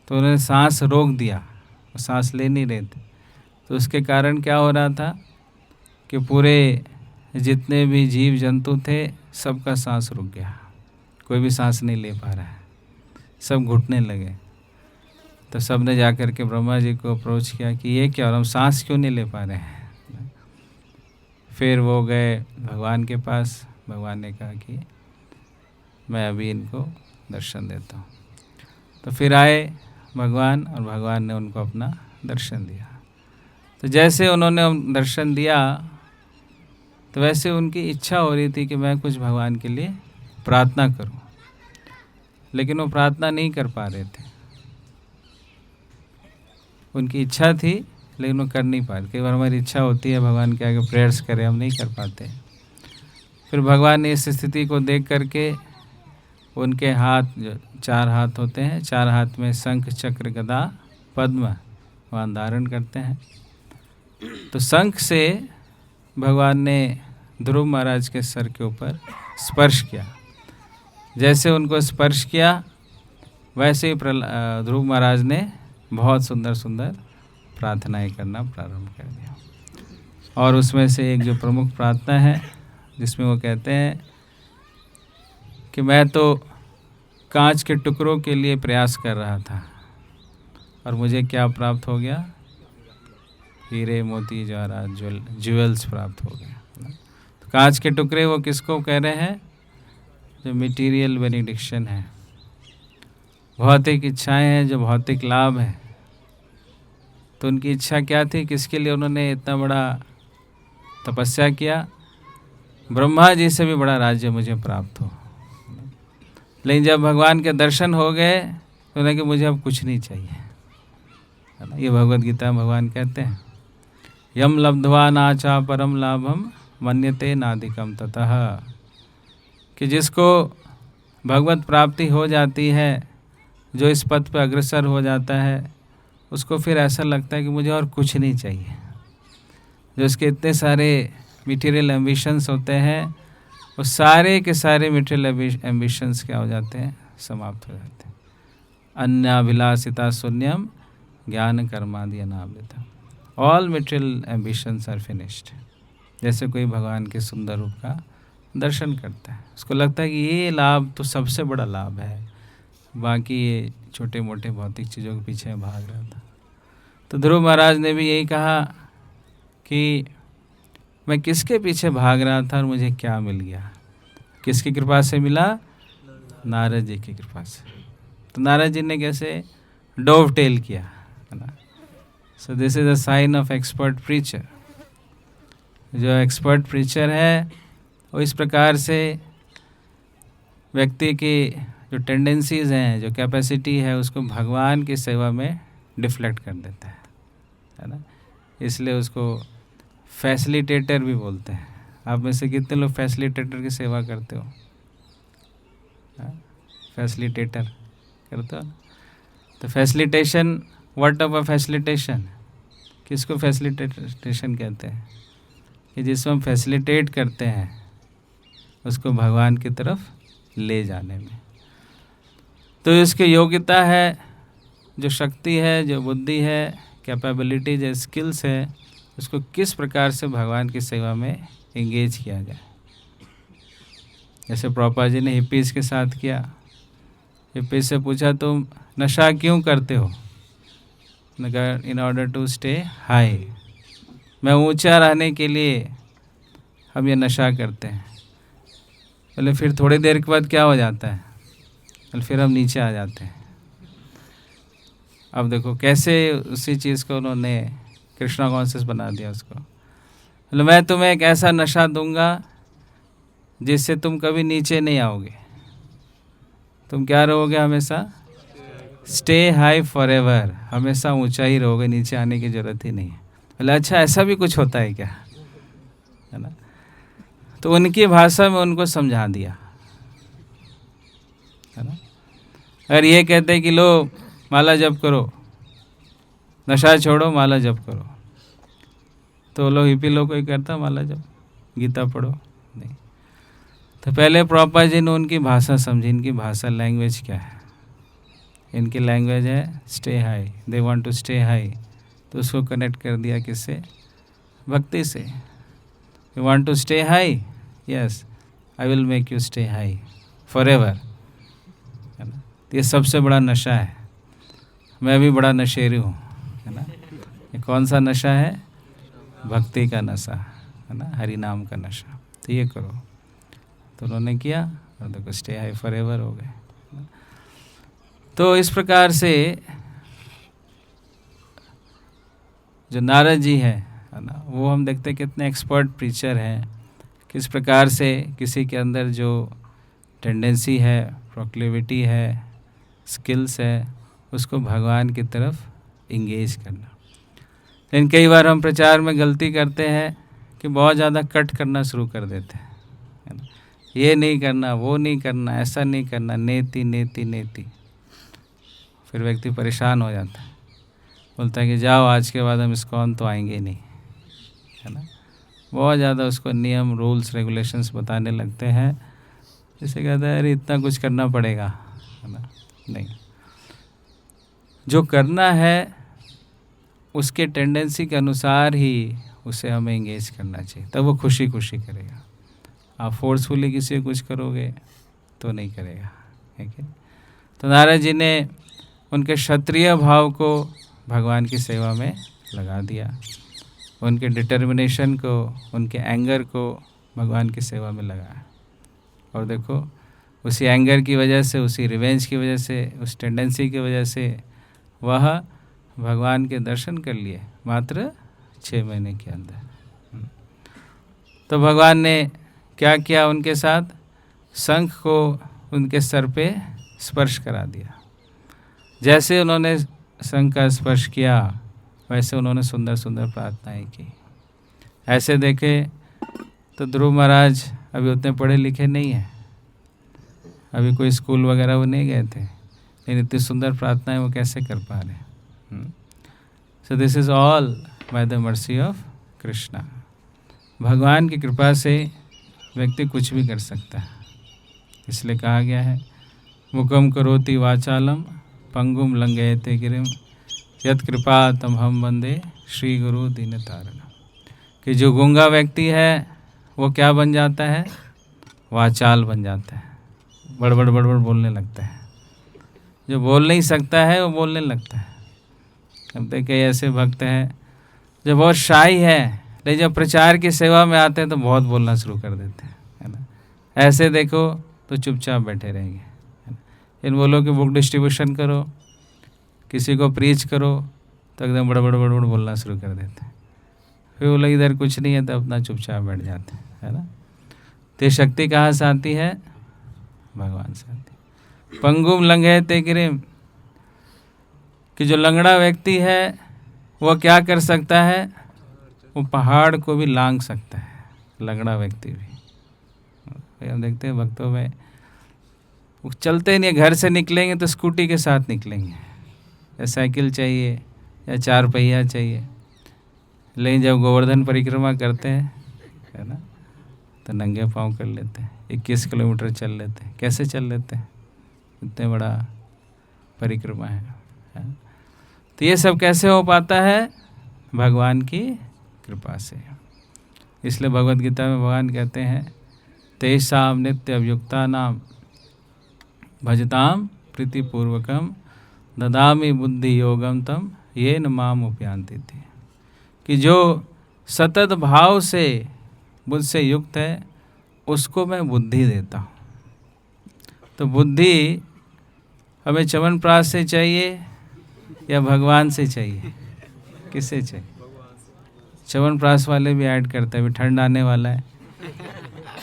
तो उन्होंने सांस रोक दिया, वो सांस ले नहीं रहे थे। तो उसके कारण क्या हो रहा था कि पूरे जितने भी जीव जंतु थे सबका सांस रुक गया, कोई भी सांस नहीं ले पा रहा है, सब घुटने लगे। तो सब ने जा कर के ब्रह्मा जी को अप्रोच किया कि ये क्या, और हम सांस क्यों नहीं ले पा रहे हैं। फिर वो गए भगवान के पास। भगवान ने कहा कि मैं अभी इनको दर्शन देता हूँ। तो फिर आए भगवान, और भगवान ने उनको अपना दर्शन दिया। तो जैसे उन्होंने दर्शन दिया तो वैसे उनकी इच्छा हो रही थी कि मैं कुछ भगवान के लिए प्रार्थना करूं, लेकिन वो प्रार्थना नहीं कर पा रहे थे। उनकी इच्छा थी लेकिन वो कर नहीं पा रहे। कई बार हमारी इच्छा होती है भगवान के आगे प्रेयर्स करें, हम नहीं कर पाते। फिर भगवान ने इस स्थिति को देख करके उनके हाथ, जो 4 हाथ होते हैं, 4 हाथ में शंख चक्र गदा पद्म वहाँ धारण करते हैं। तो शंख से भगवान ने ध्रुव महाराज के सर के ऊपर स्पर्श किया। जैसे उनको स्पर्श किया वैसे ही ध्रुव महाराज ने बहुत सुंदर सुंदर प्रार्थनाएं करना प्रारंभ कर दिया। और उसमें से एक जो प्रमुख प्रार्थना है जिसमें वो कहते हैं कि मैं तो कांच के टुकड़ों के लिए प्रयास कर रहा था और मुझे क्या प्राप्त हो गया? हीरे मोती जवाहरात ज्वेल्स प्राप्त हो गए। तो कांच के टुकड़े वो किसको कह रहे हैं? जो मटेरियल बेनिडिक्शन है, भौतिक इच्छाएं हैं, जो भौतिक लाभ है। तो उनकी इच्छा क्या थी? किसके लिए उन्होंने इतना बड़ा तपस्या किया? ब्रह्मा जी से भी बड़ा राज्य मुझे प्राप्त हो। लेकिन जब भगवान के दर्शन हो गए तो उन्हें कि मुझे अब कुछ नहीं चाहिए, है ना। ये भगवद गीता में भगवान कहते हैं, यम लब्ध्वा नाचा परम लाभम मन्यते नाधिकम ततः, कि जिसको भगवत प्राप्ति हो जाती है, जो इस पथ पर अग्रसर हो जाता है, उसको फिर ऐसा लगता है कि मुझे और कुछ नहीं चाहिए। जो इसके इतने सारे मटेरियल एम्बिशंस होते हैं, वो सारे के सारे मटेरियल एम्बिशंस क्या हो जाते हैं? समाप्त हो जाते हैं। अन्याभिलाषिता शून्यम ज्ञान कर्मादि अनावृतम, all material ambitions are finished. जैसे कोई भगवान के सुंदर रूप का दर्शन करता है, उसको लगता है कि ये लाभ तो सबसे बड़ा लाभ है, बाकी ये छोटे मोटे भौतिक चीज़ों के पीछे भाग रहा था। तो ध्रुव महाराज ने भी यही कहा कि मैं किसके पीछे भाग रहा था और मुझे क्या मिल गया। किसकी कृपा से मिला? नारद जी की कृपा से। तो नारद जी ने कैसे डोव टेल किया, है ना। So this is a sign of expert preacher. जो एक्सपर्ट प्रीचर है वो इस प्रकार से व्यक्ति की जो टेंडेंसीज हैं, जो कैपेसिटी है, उसको भगवान की सेवा में डिफ्लेक्ट कर देता है ना। इसलिए उसको फैसिलिटेटर भी बोलते हैं। आप में से कितने लोग फैसिलिटेटर की सेवा करते हो? फैसिलिटेटर करते हो? तो facilitation, what of a facilitation, किसको फैसिलिटेशन कहते हैं? कि जिसमें हम फैसिलिटेट करते हैं उसको भगवान की तरफ ले जाने में। तो इसकी योग्यता है, जो शक्ति है, जो बुद्धि है, कैपेबिलिटी, जो स्किल्स है, उसको किस प्रकार से भगवान की सेवा में एंगेज किया जाए। जैसे प्रभुपाद जी ने हिप्पीज़ के साथ किया। हिप्पीज़ से पूछा तुम नशा क्यों करते हो? In order to stay high, मैं ऊंचा रहने के लिए हम ये नशा करते हैं। पहले फिर थोड़ी देर के बाद क्या हो जाता है? फिर हम नीचे आ जाते हैं। अब देखो कैसे उसी चीज़ को उन्होंने कृष्णा कॉन्शियस बना दिया उसको। मतलब मैं तुम्हें एक ऐसा नशा दूंगा जिससे तुम कभी नीचे नहीं आओगे, तुम क्या रहोगे हमेशा? स्टे हाई फॉर एवर, हमेशा ऊंचा ही रहोगे, नीचे आने की ज़रूरत ही नहीं है। बोले अच्छा ऐसा भी कुछ होता है क्या, है ना। तो उनकी भाषा में उनको समझा दिया, है ना। अगर ये कहते हैं कि लो माला जप करो, नशा छोड़ो, माला जप करो, तो लोग हिप्पी लोग कोई करता माला जप, गीता पढ़ो? नहीं। तो पहले प्रभुपाद जी ने उनकी भाषा समझी। इनकी भाषा, लैंग्वेज क्या है? इनकी लैंग्वेज है stay high, they want to stay high. तो उसको कनेक्ट कर दिया किससे? भक्ति से। You want to stay high, yes I will make you stay high forever, है ना। ये सबसे बड़ा नशा है। मैं भी बड़ा नशेरी हूँ, है ना। ये कौन सा नशा है? भक्ति का नशा, है ना, हरि नाम का नशा। तो ये करो। तो उन्होंने किया और देखो स्टे हाई फॉर एवर हो गए। तो इस प्रकार से जो नारद जी है ना, वो हम देखते हैं कितने एक्सपर्ट प्रीचर हैं। किस प्रकार से किसी के अंदर जो टेंडेंसी है, प्रोक्लिविटी है, स्किल्स है, उसको भगवान की तरफ इंगेज करना। लेकिन कई बार हम प्रचार में गलती करते हैं कि बहुत ज़्यादा कट करना शुरू कर देते हैं, है ना। ये नहीं करना, वो नहीं करना, ऐसा नहीं करना, नेति नेति नेति। फिर व्यक्ति परेशान हो जाता है, बोलता है कि जाओ आज के बाद हम इस्कॉन तो आएंगे नहीं, है ना। बहुत ज़्यादा उसको नियम, रूल्स, रेगुलेशंस बताने लगते हैं। जैसे कहता है अरे इतना कुछ करना पड़ेगा, है ना। नहीं, जो करना है उसके टेंडेंसी के अनुसार ही उसे हमें एंगेज करना चाहिए, तब वो खुशी खुशी करेगा। आप फोर्सफुली किसी को कुछ करोगे तो नहीं करेगा, है कि। तो नारद जी ने उनके क्षत्रिय भाव को भगवान की सेवा में लगा दिया, उनके डिटर्मिनेशन को, उनके एंगर को भगवान की सेवा में लगाया। और देखो उसी एंगर की वजह से, उसी रिवेंज की वजह से, उस टेंडेंसी की वजह से वह भगवान के दर्शन कर लिए मात्र 6 महीने के अंदर। तो भगवान ने क्या किया उनके साथ? शंख को उनके सर पे स्पर्श करा दिया। जैसे उन्होंने शंख का स्पर्श किया वैसे उन्होंने सुंदर सुंदर प्रार्थनाएं की। ऐसे देखे तो ध्रुव महाराज अभी उतने पढ़े लिखे नहीं हैं, अभी कोई स्कूल वगैरह वो नहीं गए थे, लेकिन इतनी सुंदर प्रार्थनाएं वो कैसे कर पा रहे हैं। So this is all by the mercy of Krishna. भगवान की कृपा से व्यक्ति कुछ भी कर सकता है। इसलिए कहा गया है मुखम करोति वाचालम पंगुम लंघयते गिरिम यत् कृपा तमहम वंदे श्री गुरु दीनतारणम। कि जो गूंगा व्यक्ति है वो क्या बन जाता है? वाचाल बन जाता है, बड़बड़ बड़बड़ बोलने लगता है। जो बोल नहीं सकता है वो बोलने लगता है। अब देखे ऐसे भक्त हैं जो बहुत शाई है लेकिन जब प्रचार की सेवा में आते हैं तो बहुत बोलना शुरू कर देते हैं, है ना। ऐसे देखो तो चुपचाप बैठे रहेंगे, है ना। इन बोलो कि बुक डिस्ट्रीब्यूशन करो, किसी को प्रीच करो, तो एकदम बड़बड़ बड़बड़ बोलना शुरू कर देते हैं। फिर बोला इधर कुछ नहीं है तो अपना चुपचाप बैठ जाते हैं, है ना। तो ये शक्ति कहाँ से आती है? भगवान से आती है। पंगुम लंघे ते गिरिम, कि जो लंगड़ा व्यक्ति है वो क्या कर सकता है? वो पहाड़ को भी लांघ सकता है, लंगड़ा व्यक्ति भी। हम देखते हैं भक्तों में वो चलते नहीं, घर से निकलेंगे तो स्कूटी के साथ निकलेंगे, या साइकिल चाहिए या 4 पहिया चाहिए। लेकिन जब गोवर्धन परिक्रमा करते हैं, है ना, तो नंगे पाँव कर लेते हैं, 21 किलोमीटर चल लेते हैं। कैसे चल लेते हैं? इतने बड़ा परिक्रमा है। तो ये सब कैसे हो पाता है? भगवान की कृपा से। इसलिए भगवत गीता में भगवान कहते हैं तेषां नित्य अभियुक्ता नाम भजताम प्रीतिपूर्वकम ददामि बुद्धि योगम तम येन माम उपयान्ति थे, कि जो सतत भाव से मुझसे युक्त है उसको मैं बुद्धि देता हूँ। तो बुद्धि हमें च्यवनप्राश से चाहिए या भगवान से चाहिए? किससे चाहिए? च्यवनप्राश वाले भी ऐड करते हैं, अभी ठंड आने वाला है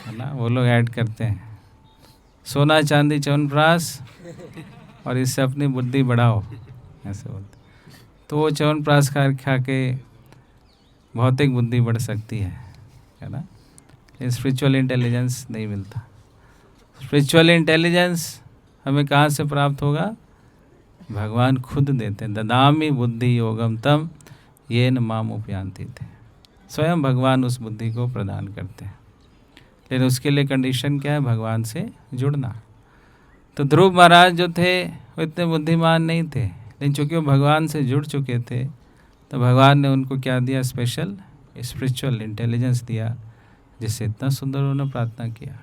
ना, वो लोग ऐड करते हैं सोना चांदी च्यवनप्राश, और इससे अपनी बुद्धि बढ़ाओ, ऐसे बोलते। तो वो च्यवनप्राश खा के भौतिक बुद्धि बढ़ सकती है ना। स्पिरिचुअल इंटेलिजेंस नहीं मिलता। स्पिरिचुअल इंटेलिजेंस हमें कहाँ से प्राप्त होगा? भगवान खुद देते हैं। ददामि बुद्धि योगम तम येन माम उपयान्ति थे। स्वयं भगवान उस बुद्धि को प्रदान करते हैं, लेकिन उसके लिए कंडीशन क्या है? भगवान से जुड़ना। तो ध्रुव महाराज जो थे वो इतने बुद्धिमान नहीं थे, लेकिन चूँकि वो भगवान से जुड़ चुके थे तो भगवान ने उनको क्या दिया? स्पेशल स्पिरिचुअल इंटेलिजेंस दिया, जिससे इतना सुंदर उन्होंने प्रार्थना किया।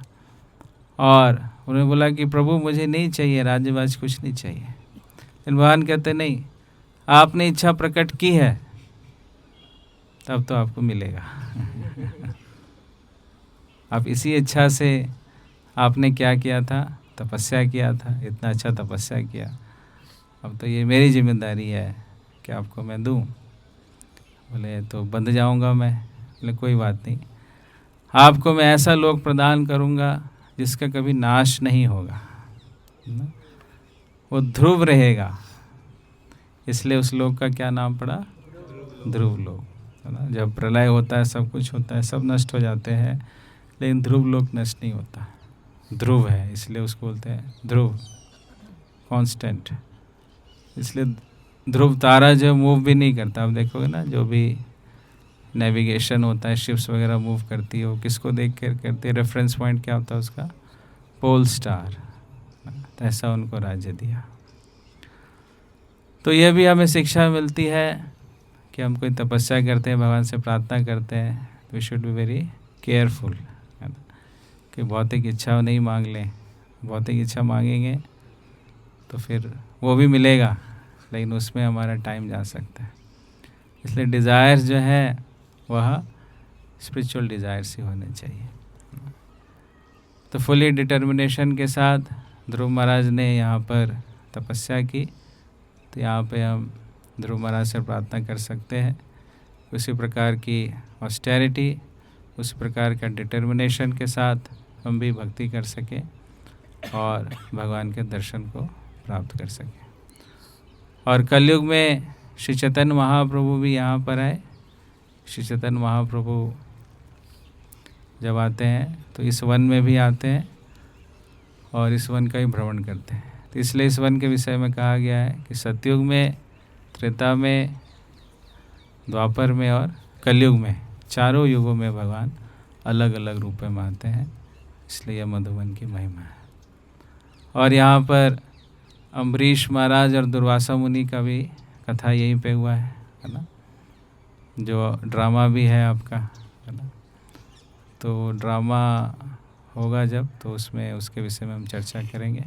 और उन्होंने बोला कि प्रभु मुझे नहीं चाहिए राज्यवाज, कुछ नहीं चाहिए। लेकिन भगवान कहते नहीं, आपने इच्छा प्रकट की है तब तो आपको मिलेगा। आप इसी इच्छा से आपने क्या किया था? तपस्या किया था, इतना अच्छा तपस्या किया। अब तो ये मेरी जिम्मेदारी है कि आपको मैं दूं। बोले तो बंध जाऊंगा मैं। बोले कोई बात नहीं, आपको मैं ऐसा लोक प्रदान करूंगा जिसका कभी नाश नहीं होगा, वो ध्रुव रहेगा। इसलिए उस लोक का क्या नाम पड़ा? ध्रुव लोक, है ना। जब प्रलय होता है, सब कुछ होता है, सब नष्ट हो जाते हैं, लेकिन ध्रुव लोक नष्ट नहीं होता, ध्रुव है, इसलिए उसको बोलते हैं ध्रुव, कांस्टेंट। इसलिए ध्रुव तारा जो मूव भी नहीं करता। आप देखोगे ना, जो भी नेविगेशन होता है, शिप्स वगैरह मूव करती है, वो किसको देख कर करती है? रेफरेंस पॉइंट क्या होता है उसका? Pole star. तो ऐसा उनको राज्य दिया। तो यह भी हमें शिक्षा मिलती है कि हम कोई तपस्या करते हैं, भगवान से प्रार्थना करते हैं, we should be very careful, है ना, कि भौतिक इच्छा नहीं मांग लें। भौतिक इच्छा मांगेंगे तो फिर वो भी मिलेगा, लेकिन उसमें हमारा टाइम जा सकता है। इसलिए डिज़ायर्स जो है वह स्पिरिचुअल डिज़ायर्स ही होने चाहिए। तो फुली डिटर्मिनेशन के साथ ध्रुव महाराज ने यहाँ पर तपस्या की। तो यहाँ पे हम ध्रुव महाराज से प्रार्थना कर सकते हैं उसी प्रकार की ऑस्टेरिटी, उसी प्रकार का डिटर्मिनेशन के साथ हम भी भक्ति कर सकें और भगवान के दर्शन को प्राप्त कर सकें। और कलयुग में श्री चैतन्य महाप्रभु भी यहाँ पर आए। श्री चैतन्य महाप्रभु जब आते हैं तो इस वन में भी आते हैं और इस वन का ही भ्रमण करते हैं। तो इसलिए इस वन के विषय में कहा गया है कि सतयुग में, त्रेता में, द्वापर में और कलयुग में, चारों युगों में भगवान अलग अलग रूप में आते हैं। इसलिए यह मधुवन की महिमा है। और यहाँ पर अम्बरीश महाराज और दुर्वासा मुनि का भी कथा यहीं पे हुआ है ना, जो ड्रामा भी है आपका, है ना। तो ड्रामा होगा जब, तो उसमें उसके विषय में हम चर्चा करेंगे।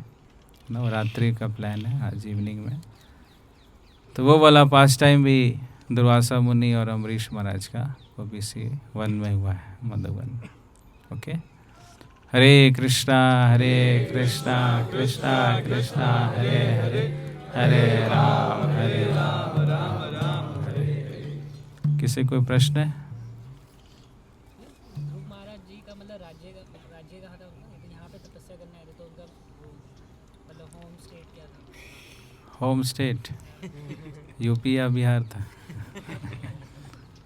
नवरात्रि का प्लान है आज इवनिंग में। तो वो वाला पास टाइम भी दुर्वासा मुनि और अम्बरीश महाराज का वो भी इसी वन में हुआ है, मधुवन। ओके, हरे कृष्णा कृष्णा कृष्णा हरे हरे, हरे राम राम राम हरे। किसी कोई प्रश्न है? महाराज जी का मतलब राज्य कहा था उनका, लेकिन यहाँ पे तपस्या करने आए थे, तो उनका मतलब होम स्टेट क्या था? होम स्टेट यूपी या बिहार था?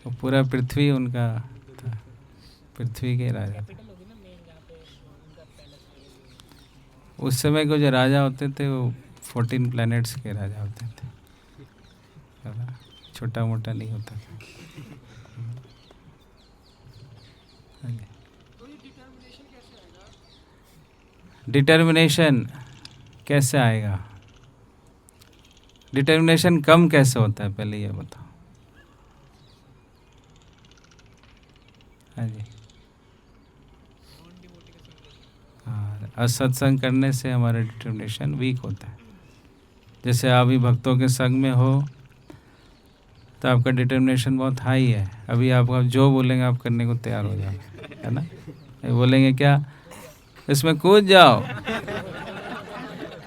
वो पूरा पृथ्वी उनका था, पृथ्वी के राजा। कैपिटल होगी ना मेन जहाँ पे उनका पैलेस। उस समय को जो राजा होते थे वो 14 प्लैनेट्स के राजा होते थे, छोटा मोटा नहीं होता था। डिटर्मिनेशन कैसे आएगा? डिटर्मिनेशन कम कैसे होता है, पहले ये बताओ। हाँ जी, हाँ, असत्संग करने से हमारा डिटर्मिनेशन वीक होता है। जैसे अभी भक्तों के संग में हो तो आपका डिटर्मिनेशन बहुत हाई है, अभी आप जो बोलेंगे आप करने को तैयार हो जाओगे, है ना? ये बोलेंगे क्या, इसमें कूद जाओ,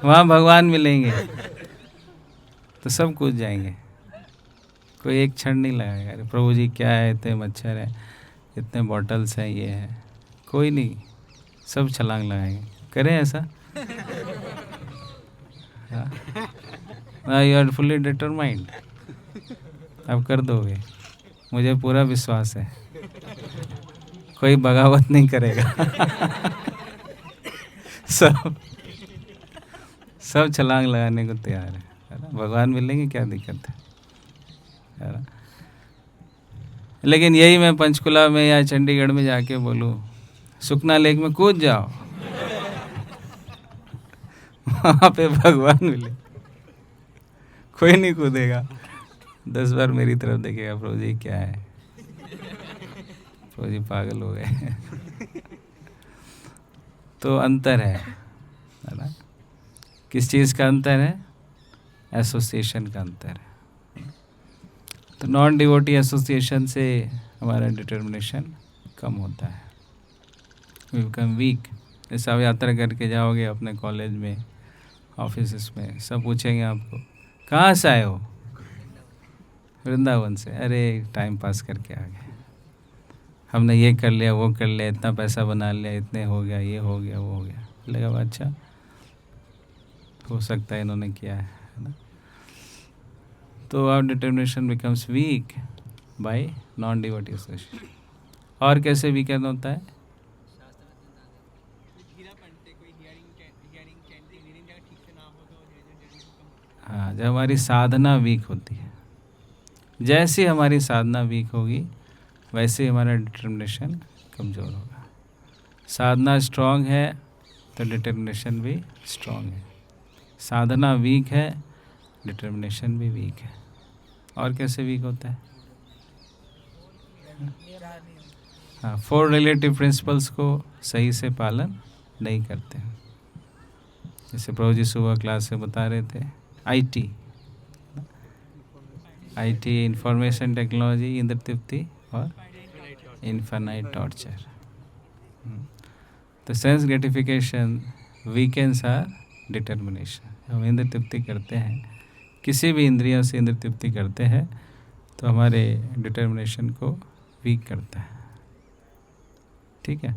वहाँ भगवान मिलेंगे, तो सब कूद जाएंगे, कोई एक क्षण नहीं लगाएगा अरे प्रभु जी क्या है, इतने मच्छर है, इतने बॉटल्स हैं, ये है, कोई नहीं, सब छलांग लगाएंगे। करें ऐसा? यू आर फुल्ली डिटरमाइंड, आप कर दोगे, मुझे पूरा विश्वास है, कोई बगावत नहीं करेगा। सब छलांग लगाने को तैयार है ना? भगवान मिलेंगे, क्या दिक्कत है ना? लेकिन यही मैं पंचकुला में या चंडीगढ़ में जाके बोलूँ सुखना लेक में कूद जाओ, वहाँ पे भगवान मिले, कोई नहीं कूदेगा, 10 बार मेरी तरफ देखेगा, प्रभु जी क्या है, प्रभु जी पागल हो गए। तो अंतर है ना? किस चीज़ का अंतर है? एसोसिएशन का अंतर है। तो नॉन डिवोटी एसोसिएशन से हमारा डिटर्मिनेशन कम होता है, वी बिकम वीक। जैसे आप यात्रा करके जाओगे अपने कॉलेज में, ऑफिस में, सब पूछेंगे आपको कहाँ से आए हो, वृंदावन से, अरे टाइम पास करके आ गए, हमने ये कर लिया वो कर लिया, इतना पैसा बना लिया, इतने हो गया, ये हो गया वो हो गया, लगा अच्छा हो सकता है इन्होंने किया है ना? तो our determination becomes weak by non devotee association. और कैसे वीकन होता है? हाँ, जब हमारी साधना वीक होती है, जैसे हमारी साधना वीक होगी वैसे हमारा डिटर्मिनेशन कमज़ोर होगा। साधना स्ट्रांग है तो डिटर्मिनेशन भी स्ट्रांग है, साधना वीक है डिटर्मिनेशन भी वीक है। और कैसे वीक होता है? हाँ, 4 रिलेटिव प्रिंसिपल्स को सही से पालन नहीं करते हैं। जैसे प्रभु जी सुबह क्लास से बता रहे थे, आईटी इंफॉर्मेशन टेक्नोलॉजी, इंद्र तृप्ति और इन्फानाइट टॉर्चर। तो sense gratification weakens our determination. हम इंद्र तृप्ति करते हैं, किसी भी इंद्रियों से इंद्र तृप्ति करते हैं तो हमारे डिटर्मिनेशन को वीक करता है। ठीक है,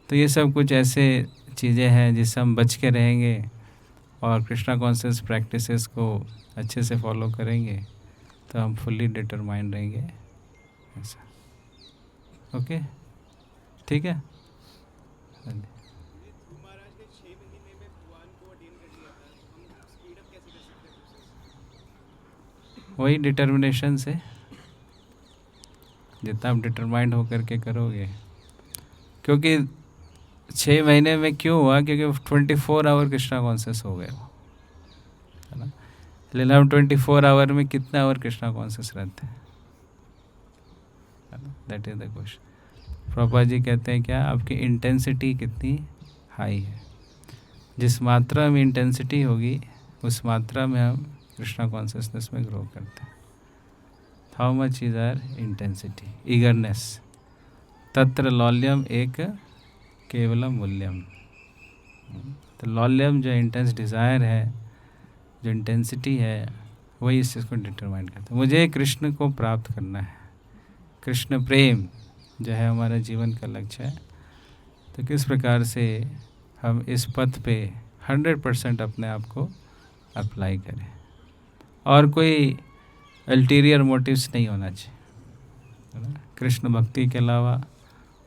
तो ये सब कुछ ऐसे चीज़ें हैं जिससे हम बच के रहेंगे और कृष्णा कॉन्शियस प्रैक्टिसेस को अच्छे से फॉलो करेंगे तो हम फुल्ली डिटरमाइंड रहेंगे ऐसा। ओके, ठीक है। वही डिटर्मिनेशन से, जितना आप डिटरमाइंड होकर के करोगे। क्योंकि 6 महीने में क्यों हुआ? क्योंकि 24 आवर कृष्णा कॉन्शियस हो गए वो, है ना? लेकिन हम 24 आवर में कितने आवर कृष्णा कॉन्शियस रहते हैं? That is the question. Prabhupada ji कहते हैं क्या, आपकी इंटेंसिटी कितनी हाई है। जिस मात्रा में इंटेंसिटी होगी उस मात्रा में हम कृष्णा कॉन्शियसनेस में ग्रो करते हैं। How much is our intensity, eagerness, तत्र लौल्यम एक केवलम मूल्यम। तो लौल्यम जो इंटेंस डिज़ायर है, जो इंटेंसिटी है, वही इस चीज़ को डिटरमाइन करता है। मुझे कृष्ण को प्राप्त करना है, कृष्ण प्रेम जो है हमारे जीवन का लक्ष्य है। तो किस प्रकार से हम इस पथ पे 100% अपने आप को अप्लाई करें, और कोई अल्टीरियर मोटिव्स नहीं होना चाहिए, है ना। कृष्ण भक्ति के अलावा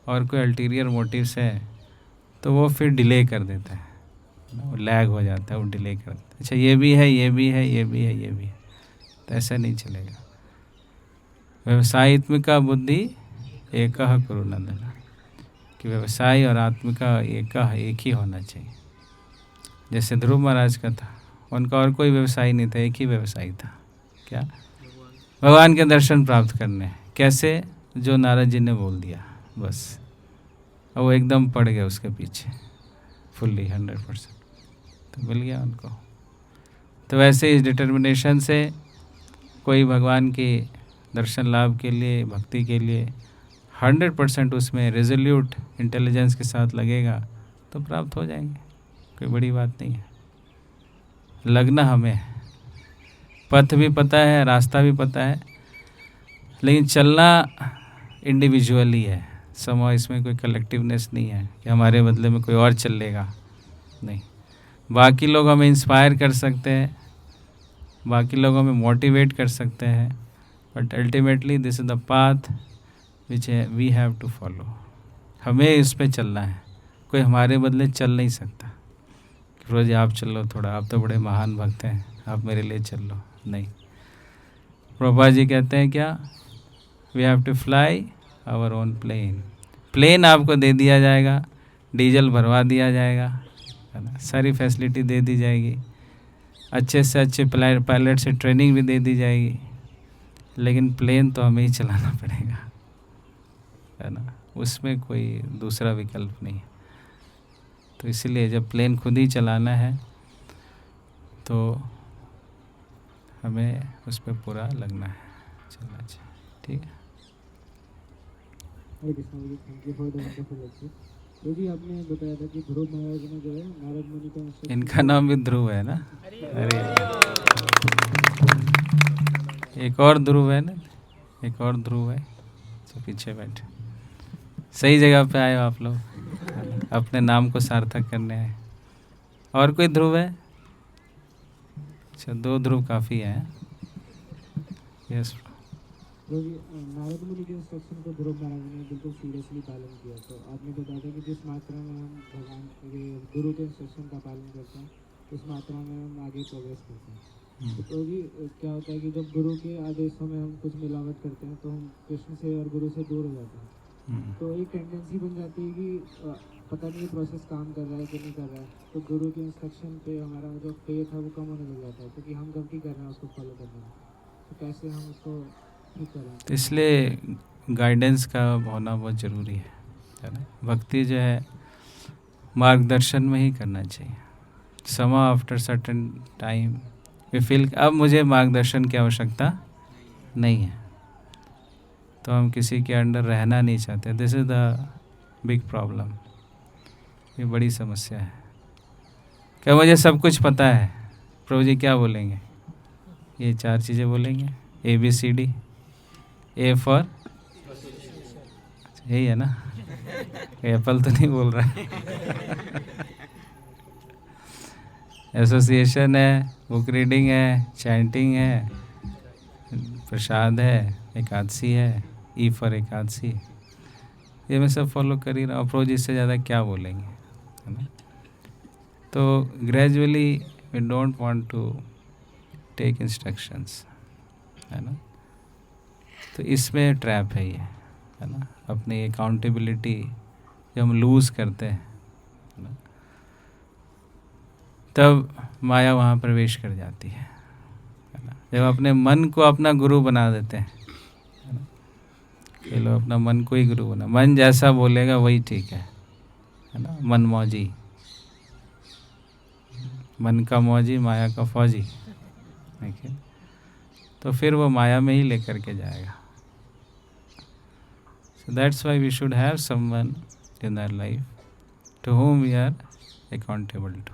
और कोई अल्टीरियर मोटिव्स है तो वो फिर डिले कर देता है, वो लैग हो जाता है, वो डिले कर देता है। अच्छा ये भी है, ये भी है, ये भी है, ये भी है, तो ऐसा नहीं चलेगा। व्यवसायित्मिका बुद्धि एकह कुरु नंदन, कि व्यवसाय और आत्मिका एक ही होना चाहिए। जैसे ध्रुव महाराज का था, उनका और कोई व्यवसाय नहीं था, एक ही व्यवसाय था, क्या? भगवान के दर्शन प्राप्त करने। कैसे? जो नारद जी ने बोल दिया, बस। और वो एकदम पड़ गए उसके पीछे फुल्ली 100%, तो मिल गया उनको। तो वैसे इस डिटर्मिनेशन से कोई भगवान के दर्शन लाभ के लिए, भक्ति के लिए 100% उसमें रेजोल्यूट इंटेलिजेंस के साथ लगेगा तो प्राप्त हो जाएंगे, कोई बड़ी बात नहीं है। लगना हमें है, पथ भी पता है, रास्ता भी पता है, लेकिन चलना इंडिविजुअली है। समझो इसमें कोई कलेक्टिवनेस नहीं है कि हमारे बदले में कोई और चलेगा, नहीं। बाकी लोग हमें इंस्पायर कर सकते हैं, बाकी लोग हमें मोटिवेट कर सकते हैं, but ultimately this is the path which we have to follow. हमें इस पे चलना है, कोई हमारे बदले चल नहीं सकता। रोज आप चलो थोड़ा, आप तो बड़े महान भक्त हैं, आप मेरे लिए चल लो, नहीं। प्रभुपाद जी कहते हैं क्या? We have to fly our own plane. Plane आपको दे दिया जाएगा, डीजल भरवा दिया जाएगा, है ना, सारी फैसिलिटी दे दी जाएगी, अच्छे से अच्छे पायलट से ट्रेनिंग भी दे दी जाएगी, लेकिन प्लेन तो हमें ही चलाना पड़ेगा, है ना, उसमें कोई दूसरा विकल्प नहीं है। तो इसलिए जब प्लेन खुद ही चलाना है तो हमें उस पर पूरा लगना है, चलना चाहिए, ठीक है। Thank you for the wonderful lecture. तो जी आपने बताया था कि ध्रुव महाराज ने जो है नारद मुनि का instruction इनका नाम भी ध्रुव है ना? अरे एक और ध्रुव है ना, एक और ध्रुव है जो पीछे बैठे। सही जगह पे आए हो आप लोग, अपने नाम को सार्थक करने आए। और कोई ध्रुव है? अच्छा, 2 ध्रुव काफ़ी है। यस। तो जी नारद मुनि के इंस्ट्रक्शन को ध्रुव महाराज ने बिल्कुल सीरियसली पालन किया। तो आपने बताया था कि जिस मात्रा में हम भगवान के गुरु के इंस्ट्रक्शन का पालन करते हैं, उस मात्रा में हम आगे प्रोग्रेस करते हैं। तो जी क्या होता है कि जब गुरु के आदेशों में हम कुछ मिलावट करते हैं तो हम कृष्ण से और गुरु से दूर हो जाते हैं। तो एक टेंडेंसी बन जाती है कि पता नहीं ये प्रोसेस काम कर रहा है कि नहीं कर रहा है, तो गुरु के इंस्ट्रक्शन पे हमारा जो फेथ है वो कम होने लग जाता है, क्योंकि हम गलती कर रहे हैं उसको फॉलो करने में। तो कैसे हम उसको ठीक करें? तो इसलिए गाइडेंस का होना बहुत ज़रूरी है ना। भक्ति जो है मार्गदर्शन में ही करना चाहिए। समा after certain time we feel अब मुझे मार्गदर्शन की आवश्यकता नहीं है, तो हम किसी के अंडर रहना नहीं चाहते। This is the big problem, ये बड़ी समस्या है। क्या मुझे सब कुछ पता है? प्रभु जी क्या बोलेंगे? ये 4 चीज़ें बोलेंगे, ABCD। ए फॉर, यही है ना? एप्पल तो नहीं बोल रहा है। एसोसिएशन है, बुक रीडिंग है, चैंटिंग है, प्रसाद है, एकादशी है, ई फॉर एकादशी, ये मैं सब फॉलो कर ही रहा हूँ। प्रभु जी इससे ज़्यादा क्या बोलेंगे, है ना। तो gradually we don't want to take instructions, है ना। तो इसमें ट्रैप है ये, है ना। अपनी अकाउंटेबिलिटी जब हम लूज़ करते हैं, है ना, तब माया वहाँ प्रवेश कर जाती है ना। जब अपने मन को अपना गुरु बना देते हैं, है ना, कि लोग अपना मन को ही गुरु बना, मन जैसा बोलेगा वही ठीक है ना। मन मौजी, मन का मौजी माया का फौजी, देखिए। तो फिर वो माया में ही लेकर के जाएगा. So that's why we should have someone in our life to whom we are accountable to.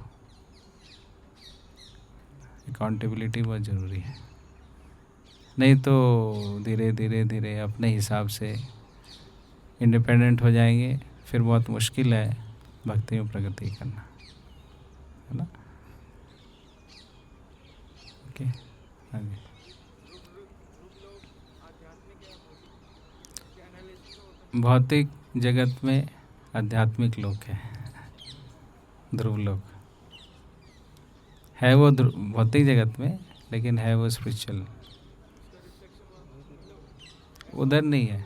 Accountability बहुत ज़रूरी है. नहीं तो धीरे धीरे धीरे अपने हिसाब से इंडिपेंडेंट हो जाएंगे. फिर बहुत मुश्किल है भक्ति में प्रगति करना, है ना. ओके, आगे. भौतिक जगत में आध्यात्मिक लोक है, ध्रुव लोक है. वो भौतिक जगत में, लेकिन है वो स्पिरिचुअल. उधर नहीं है,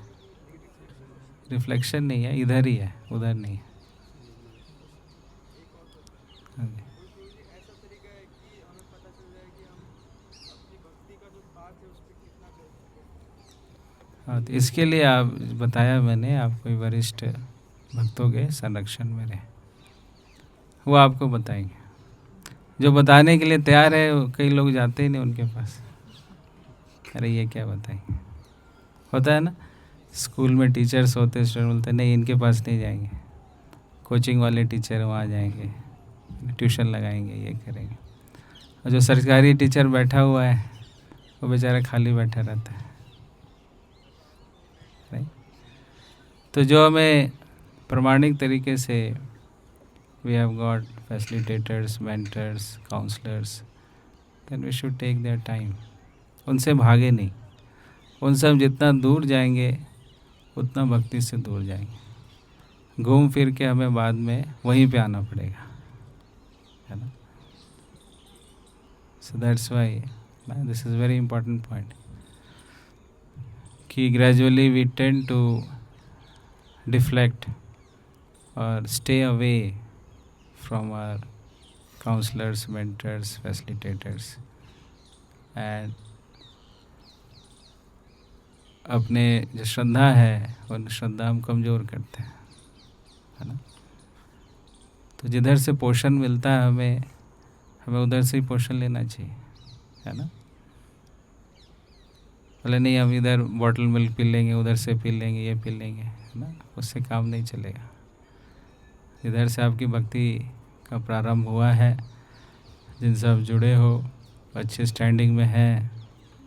रिफ्लेक्शन नहीं है, इधर ही है, उधर नहीं है. आगे. हाँ, तो इसके लिए आप बताया मैंने, आप कोई वरिष्ठ भक्तों के संरक्षण में रहे, वो आपको बताएंगे. जो बताने के लिए तैयार है, कई लोग जाते ही नहीं उनके पास. अरे ये क्या बताएंगे. होता है ना, स्कूल में टीचर्स होते हैं, स्टूडेंट बोलते हैं नहीं इनके पास नहीं जाएंगे, कोचिंग वाले टीचर वहाँ जाएंगे, ट्यूशन लगाएंगे, ये करेंगे. और जो सरकारी टीचर बैठा हुआ है वो बेचारा खाली बैठा रहता है. तो जो हमें प्रमाणिक तरीके से we have got facilitators, mentors, counsellors, then we should take their time. उनसे भागे नहीं. उनसे हम जितना दूर जाएंगे उतना भक्ति से दूर जाएंगे. घूम फिर के हमें बाद में वहीं पे आना पड़ेगा, है ना. So that's why this is very important point कि gradually we tend to deflect or stay away from our counselors, mentors, facilitators, and अपने जो श्रद्धा है उन श्रद्धा हम कमज़ोर करते हैं, है ना. तो जिधर से पोषण मिलता है हमें उधर से ही पोषण लेना चाहिए, है ना. बोले नहीं हम इधर बॉटल मिल्क पी लेंगे, उधर से पी लेंगे, ये पी लेंगे, है ना, उससे काम नहीं चलेगा. इधर से आपकी भक्ति का प्रारंभ हुआ है, जिनसे आप जुड़े हो, अच्छे स्टैंडिंग में हैं,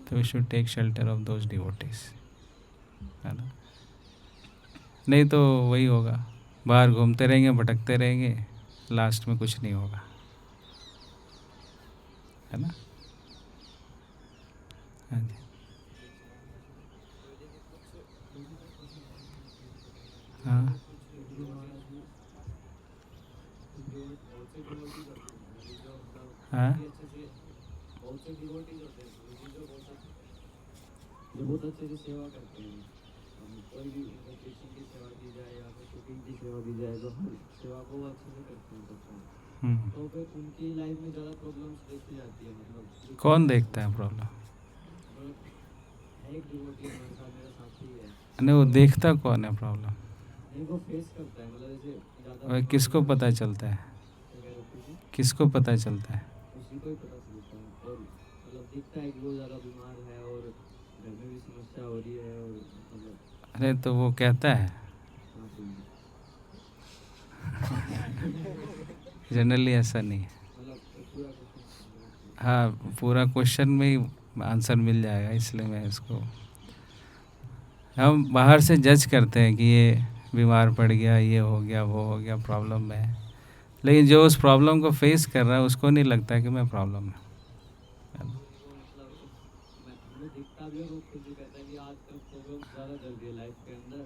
तो we should take shelter of those devotees, है ना. नहीं तो वही होगा, बाहर घूमते रहेंगे, भटकते रहेंगे, लास्ट में कुछ नहीं होगा, है ना. हाँ जी. हाँ. हाँ. जो बहुत अच्छे से सेवा करते हैं. कोई भी कृष्ण की सेवा की जाए या फिर कुकिंग की सेवा की जाए, तो हर सेवा को वो अच्छे से करते हैं. तो फिर उनकी लाइफ में ज़्यादा प्रॉब्लम्स देखी जाती है. मतलब कौन देखता है प्रॉब्लम. एक डिवोटी हमारे साथ, मेरा साथी है. नहीं, वो देखता कौन है प्रॉब्लम. वो फेस करता है. मतलब जैसे ज़्यादा किसको पता चलता है, किसको पता चलता है. उसी को ही पता चलता है. और मतलब दिखता है कि वो ज़्यादा बीमार है और घर में भी समस्या हो रही है. और मतलब अरे तो वो कहता है, जनरली ऐसा नहीं है. हाँ, पूरा क्वेश्चन में ही आंसर मिल जाएगा, इसलिए मैं इसको, हम बाहर से जज करते हैं कि ये बीमार पड़ गया, ये हो गया, वो हो गया, प्रॉब्लम में है. लेकिन जो उस प्रॉब्लम को फेस कर रहा है उसको नहीं लगता कि मैं प्रॉब्लम में. दिखता भी है, वो खुद भी कहता है कि आजकल प्रॉब्लम ज़्यादा चल रही है लाइफ के अंदर.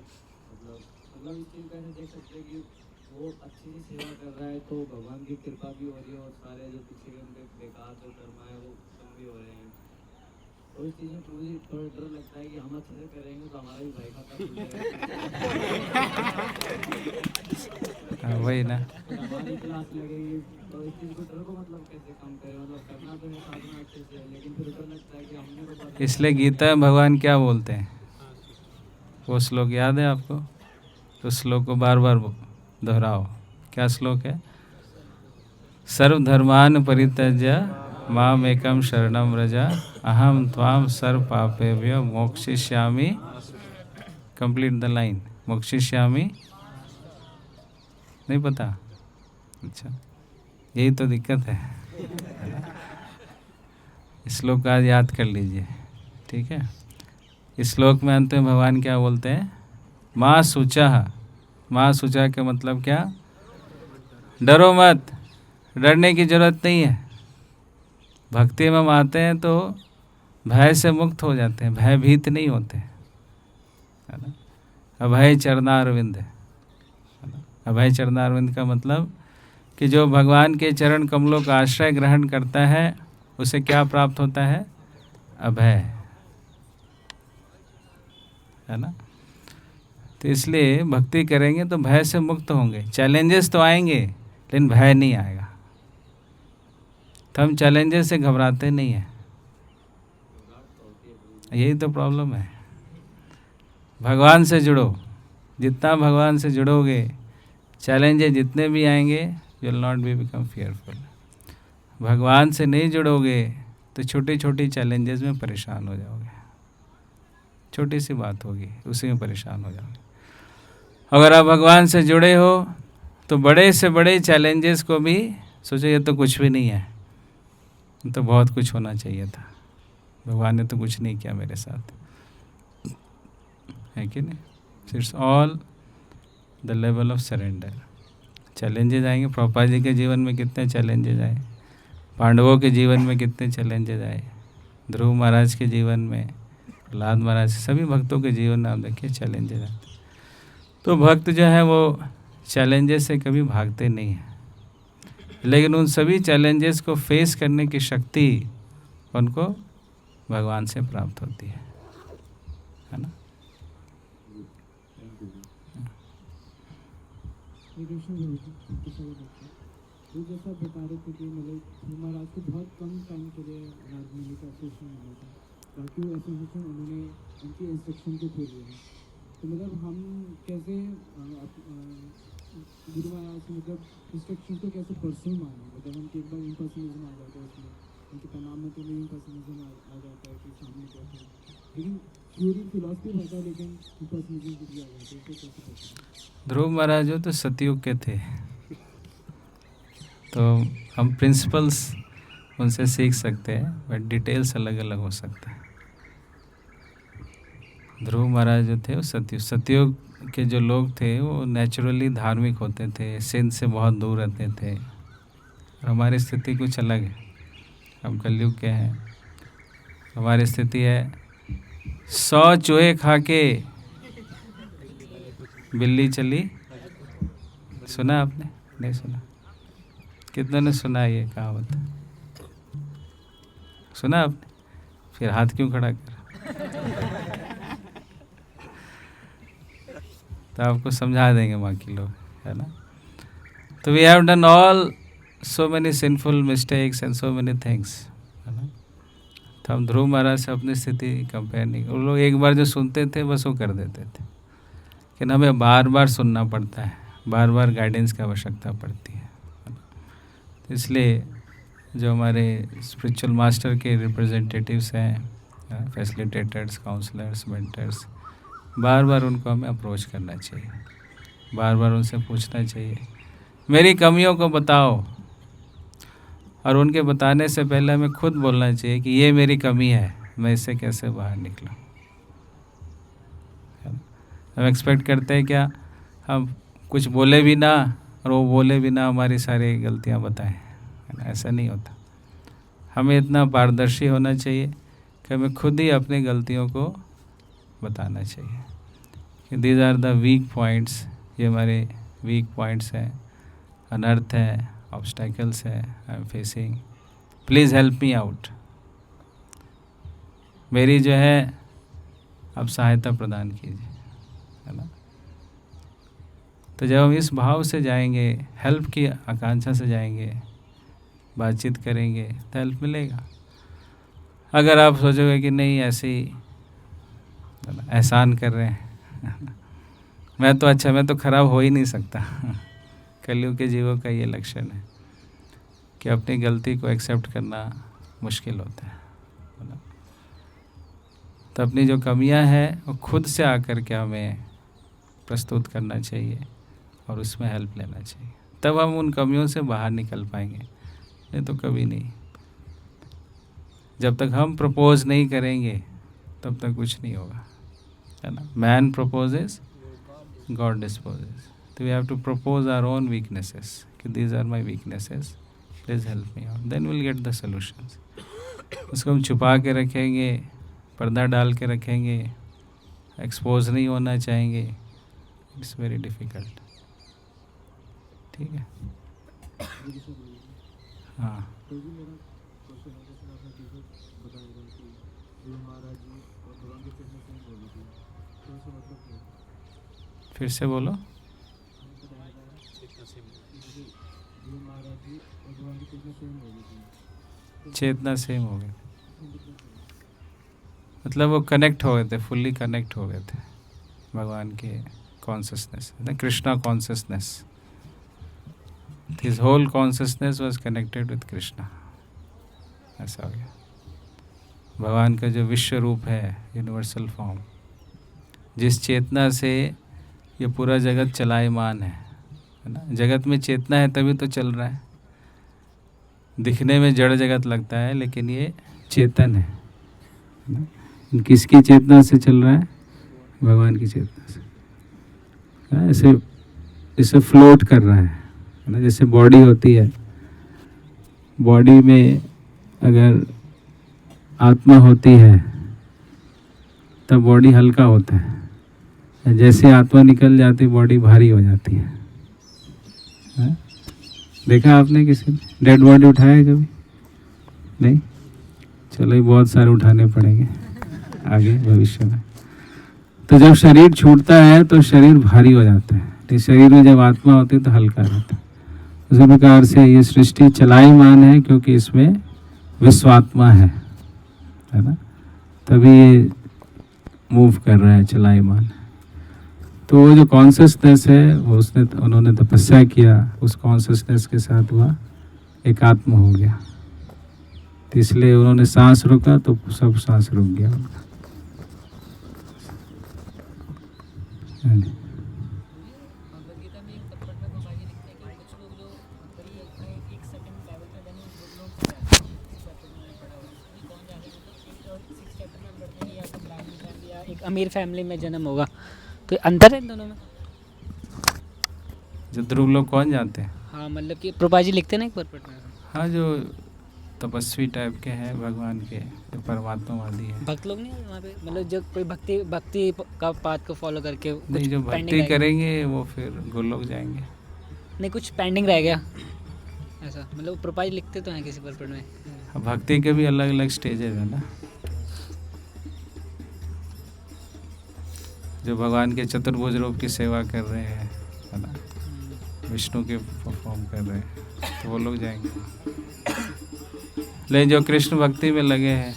मतलब इस चीज़ का ऐसे देख सकते हैं कि वो अच्छी सी सेवा कर रहा है, तो भगवान की कृपा भी हो रही है, और सारे जो पीछे के उनके बेकार जो कर्म है वो कम भी हो रहे हैं. तो इस चीज़ में थोड़ा डर लगता है कि हम अच्छे से करेंगे तो हमारा भी भाई खाता खुल जाएगा. वही ना. हमारी क्लास लगेगी. तो इस चीज़ को डर को मतलब कैसे कम करें. मतलब करना तो है साधना अच्छे से, लेकिन फिर डर लगता है कि हमने तो. इसलिए गीता में भगवान क्या बोलते हैं, वो श्लोक याद है आपको. तो श्लोक को बार बार दोहराओ. क्या श्लोक है. सर्वधर्मान परित्यज्य माम एकम शरणम व्रजा अहम त्वाम सर्व पापेभ्यो मोक्षयिष्यामि। Complete the line. मोक्षयिष्यामि नहीं पता? अच्छा, यही तो दिक्कत है। इस श्लोक आज याद कर लीजिए, ठीक है। इस श्लोक में अंत में भगवान क्या बोलते हैं? माँ शुचा। माँ शुचा के मतलब क्या? डरो मत, डरने की जरूरत नहीं है। भक्ति में हम आते हैं तो भय से मुक्त हो जाते हैं, भयभीत नहीं होते, है ना। अभय चरणारविंद, है ना। अभय चरणारविंद का मतलब कि जो भगवान के चरण कमलों का आश्रय ग्रहण करता है उसे क्या प्राप्त होता है? अभय, है ना। तो इसलिए भक्ति करेंगे तो भय से मुक्त होंगे। चैलेंजेस तो आएंगे लेकिन भय नहीं आएगा। तो हम चैलेंजेस से घबराते नहीं हैं, यही तो प्रॉब्लम है। भगवान से जुड़ो, जितना भगवान से जुड़ोगे, चैलेंजेस जितने भी आएंगे, you will not be become fearful. भगवान से नहीं जुड़ोगे तो छोटी छोटी चैलेंजेस में परेशान हो जाओगे, छोटी सी बात होगी उसी में परेशान हो जाओगे। अगर आप भगवान से जुड़े हो तो बड़े से बड़े चैलेंजेस को भी सोचो ये तो कुछ भी नहीं है, तो बहुत कुछ होना चाहिए था, भगवान ने तो कुछ नहीं किया मेरे साथ, है कि नहीं। It's all the level of surrender. Challenges आएंगे। प्रभुपाद जी के जीवन में कितने चैलेंजेस आए, पांडवों के जीवन में कितने चैलेंजेस आए, ध्रुव महाराज के जीवन में, प्रहलाद महाराज, सभी भक्तों के जीवन में आप देखिए चैलेंजेस आते। तो भक्त जो है वो चैलेंजेस से कभी भागते नहीं हैं, लेकिन उन सभी चैलेंजेस को फेस करने की शक्ति उनको भगवान से प्राप्त होती है ना। वो जैसा बता रहे थे कि मतलब महाराज को बहुत कम टाइम के लिए राजनीति का एसोसिएशन मिला था, बाकी वो एसोसिएशन उन्होंने उनकी इंस्ट्रक्शन के थ्रू लिया। तो मतलब हम कैसे गुरु महाराज से मतलब इंस्ट्रक्शन को कैसे पर्सनल माने, मतलब हम एक बार इम्पर्सनलिज्म आ जाता है उसमें, उनके प्रणाम में तो नहीं इम्पर्सनलिज्म आ जाता है कि सामने क्या है, लेकिन थ्योरी फिलॉसफी पता है लेकिन इम्पर्सनलिज्म कुछ भी आ जाता है, तो कैसे पता? ध्रुव महाराज जो तो सतयुग के थे, तो हम प्रिंसिपल्स उनसे सीख सकते हैं, बट डिटेल्स अलग अलग हो सकता है। ध्रुव महाराज जो थे वो सतयुग के जो लोग थे वो नेचुरली धार्मिक होते थे, सिंध से बहुत दूर रहते थे, और हमारी स्थिति कुछ अलग है। हम कलयुग के हैं, हमारी स्थिति है 100 चूहे खा के बिल्ली चली। सुना आपने? नहीं सुना? कितनों ने सुना ये कहावत? सुना आपने? फिर हाथ क्यों खड़ा कर? तो आपको समझा देंगे बाकी लोग, है ना। तो we have done all so many sinful mistakes and so many things, है ना। तो हम ध्रुव महाराज से अपनी स्थिति कंपेयर नहीं, वो लोग एक बार जो सुनते थे बस वो कर देते थे, लेकिन हमें बार बार सुनना पड़ता है, बार बार गाइडेंस की आवश्यकता पड़ती है। तो इसलिए जो हमारे स्पिरिचुअल मास्टर के रिप्रेजेंटेटिव्स हैं, फैसिलिटेटर्स, काउंसलर्स, मेंटर्स, बार बार उनको हमें अप्रोच करना चाहिए, बार बार उनसे पूछना चाहिए मेरी कमियों को बताओ, और उनके बताने से पहले हमें खुद बोलना चाहिए कि ये मेरी कमी है, मैं इससे कैसे बाहर निकलूं। हम एक्सपेक्ट करते हैं क्या हम कुछ बोले भी ना और वो बोले भी ना हमारी सारी गलतियां बताएं, है ना। ऐसा नहीं होता। हमें इतना पारदर्शी होना चाहिए कि हमें खुद ही अपनी गलतियों को बताना चाहिए कि these are the weak points, ये हमारे वीक पॉइंट्स हैं, अनर्थ है, ऑब्स्टैकल्स है, I am facing, please help me out, मेरी जो है आप सहायता प्रदान कीजिए, है ना। तो जब हम इस भाव से जाएंगे, हेल्प की आकांक्षा से जाएंगे, बातचीत करेंगे तो हेल्प मिलेगा। अगर आप सोचोगे कि नहीं ऐसे ही एहसान कर रहे हैं मैं तो खराब हो ही नहीं सकता कलयुग के जीवों का ये लक्षण है कि अपनी गलती को एक्सेप्ट करना, मुश्किल होता है ना। तो अपनी जो कमियां हैं वो खुद से आकर के हमें प्रस्तुत करना चाहिए और उसमें हेल्प लेना चाहिए, तब हम उन कमियों से बाहर निकल पाएंगे, नहीं तो कभी नहीं। जब तक हम प्रपोज नहीं करेंगे तब तक कुछ नहीं होगा, है ना। Man proposes, god disposes. तो we have to propose our own weaknesses कि these are my weaknesses, please help me out, then will get the solutions. उसको हम छुपा के रखेंगे, पर्दा डाल के रखेंगे, एक्सपोज नहीं होना चाहेंगे, इट्स वेरी डिफ़िकल्ट। ठीक है, हाँ। तो भी मेरा क्वेश्चन है, जैसे आपने टीचर बताया कि गुरु महाराज जी और भगवान की चरणों से बोली थी, तो उसका मतलब क्या है? फिर से बोलो। हमें बताया गया कि गुरु महाराज जी और भगवान की चरणों से बोली थी, चेतना सेम हो गई, मतलब वो कनेक्ट हो गए थे, फुल्ली कनेक्ट हो गए थे भगवान के consciousness, Krishna consciousness. His whole consciousness was connected with Krishna, ऐसा हो गया। भगवान का जो विश्व रूप है, यूनिवर्सल फॉर्म, जिस चेतना से ये पूरा जगत चलायमान है ना। जगत में चेतना है तभी तो चल रहा है। दिखने में जड़ जगत लगता है लेकिन ये चेतन है ना। किसकी चेतना से चल रहा है? भगवान की चेतना से। ऐसे इसे फ्लोट कर रहा है ना। जैसे बॉडी होती है, बॉडी में अगर आत्मा होती है तब बॉडी हल्का होता है, जैसे आत्मा निकल जाती बॉडी भारी हो जाती है। देखा आपने किसी डेड बॉडी उठाया है कभी? नहीं? चलो, ये बहुत सारे उठाने पड़ेंगे आगे भविष्य में। तो जब शरीर छूटता है तो शरीर भारी हो जाता है, तो शरीर में जब आत्मा होती है तो हल्का रहता है। उसी प्रकार से ये सृष्टि चलायमान है क्योंकि इसमें विश्वात्मा है ना, तभी ये मूव कर रहा है, चलायमान। तो वो जो कॉन्शियसनेस है वो उन्होंने तपस्या किया, उस कॉन्शियसनेस के साथ वह एकात्म हो गया। तो इसलिए उन्होंने सांस रोका तो सब सांस रुक गया उनका। भगवदगीता में एक तत्पर में बाबा जी लिखते हैं कि कुछ लोग जो बड़ी एक सेकंड लेवल पे देने लोग कौन जाने, मतलब 6 चैप्टर में बढ़ते हैं या तो ब्राह्मण फैमिली या एक अमीर फैमिली में जन्म होगा, तो अंतर है इन दोनों में। जो ध्रुव लोग कौन जानते हैं? हाँ, मतलब कि प्रभा जी लिखते हैं ना एक परपट में। हाँ, जो तपस्वी टाइप के हैं भगवान के, जो परमात्मावादी है। भक्त लोग नहीं है वहाँ पे, मतलब जो कोई भक्ति का पाथ को फॉलो करके नहीं, जो भक्ति करेंगे वो फिर गोलोक जाएंगे। नहीं, कुछ पेंडिंग रह गया ऐसा, मतलब प्रभा जी लिखते तो हैं किसी परपट में। भक्ति के भी अलग अलग स्टेजेस है ना। जो भगवान के चतुर्भुज रूप की सेवा कर रहे हैं, है ना, विष्णु के परफॉर्म कर रहे हैं, तो वो लोग जाएंगे। लेकिन जो कृष्ण भक्ति में लगे हैं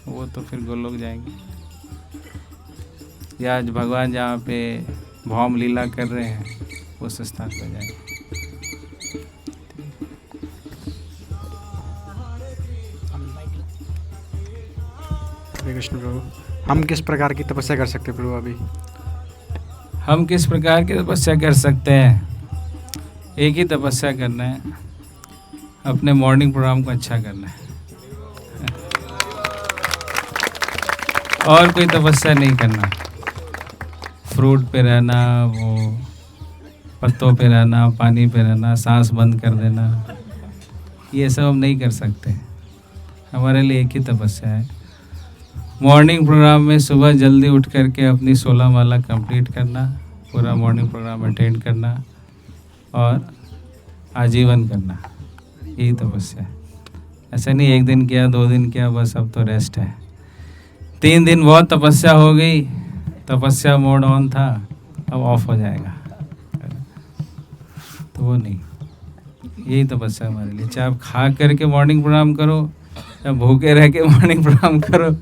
वो तो फिर गोलोक जाएंगे, या आज भगवान जहाँ पे भौम लीला कर रहे हैं उस स्थान पर जाएंगे। हरे कृष्ण प्रभु, हम किस प्रकार की तपस्या कर सकते हैं प्रभु? अभी हम किस प्रकार की तपस्या कर सकते हैं? एक ही तपस्या करना है, अपने मॉर्निंग प्रोग्राम को अच्छा करना है, और कोई तपस्या नहीं करना। फ्रूट पे रहना, वो पत्तों पे रहना, पानी पे रहना, सांस बंद कर देना, ये सब हम नहीं कर सकते। हमारे लिए एक ही तपस्या है, मॉर्निंग प्रोग्राम में सुबह जल्दी उठ करके अपनी 16 माला कंप्लीट करना, पूरा मॉर्निंग प्रोग्राम अटेंड करना और आजीवन करना, यही तपस्या है। ऐसा नहीं 1 दिन किया 2 दिन किया बस अब तो रेस्ट है। 3 दिन बहुत तपस्या हो गई, तपस्या मोड ऑन था, अब ऑफ हो जाएगा, तो वो नहीं। यही तपस्या हमारे लिए, चाहे आप खा करके मॉर्निंग प्रोग्राम करो या भूखे रह के मॉर्निंग प्रोग्राम करो,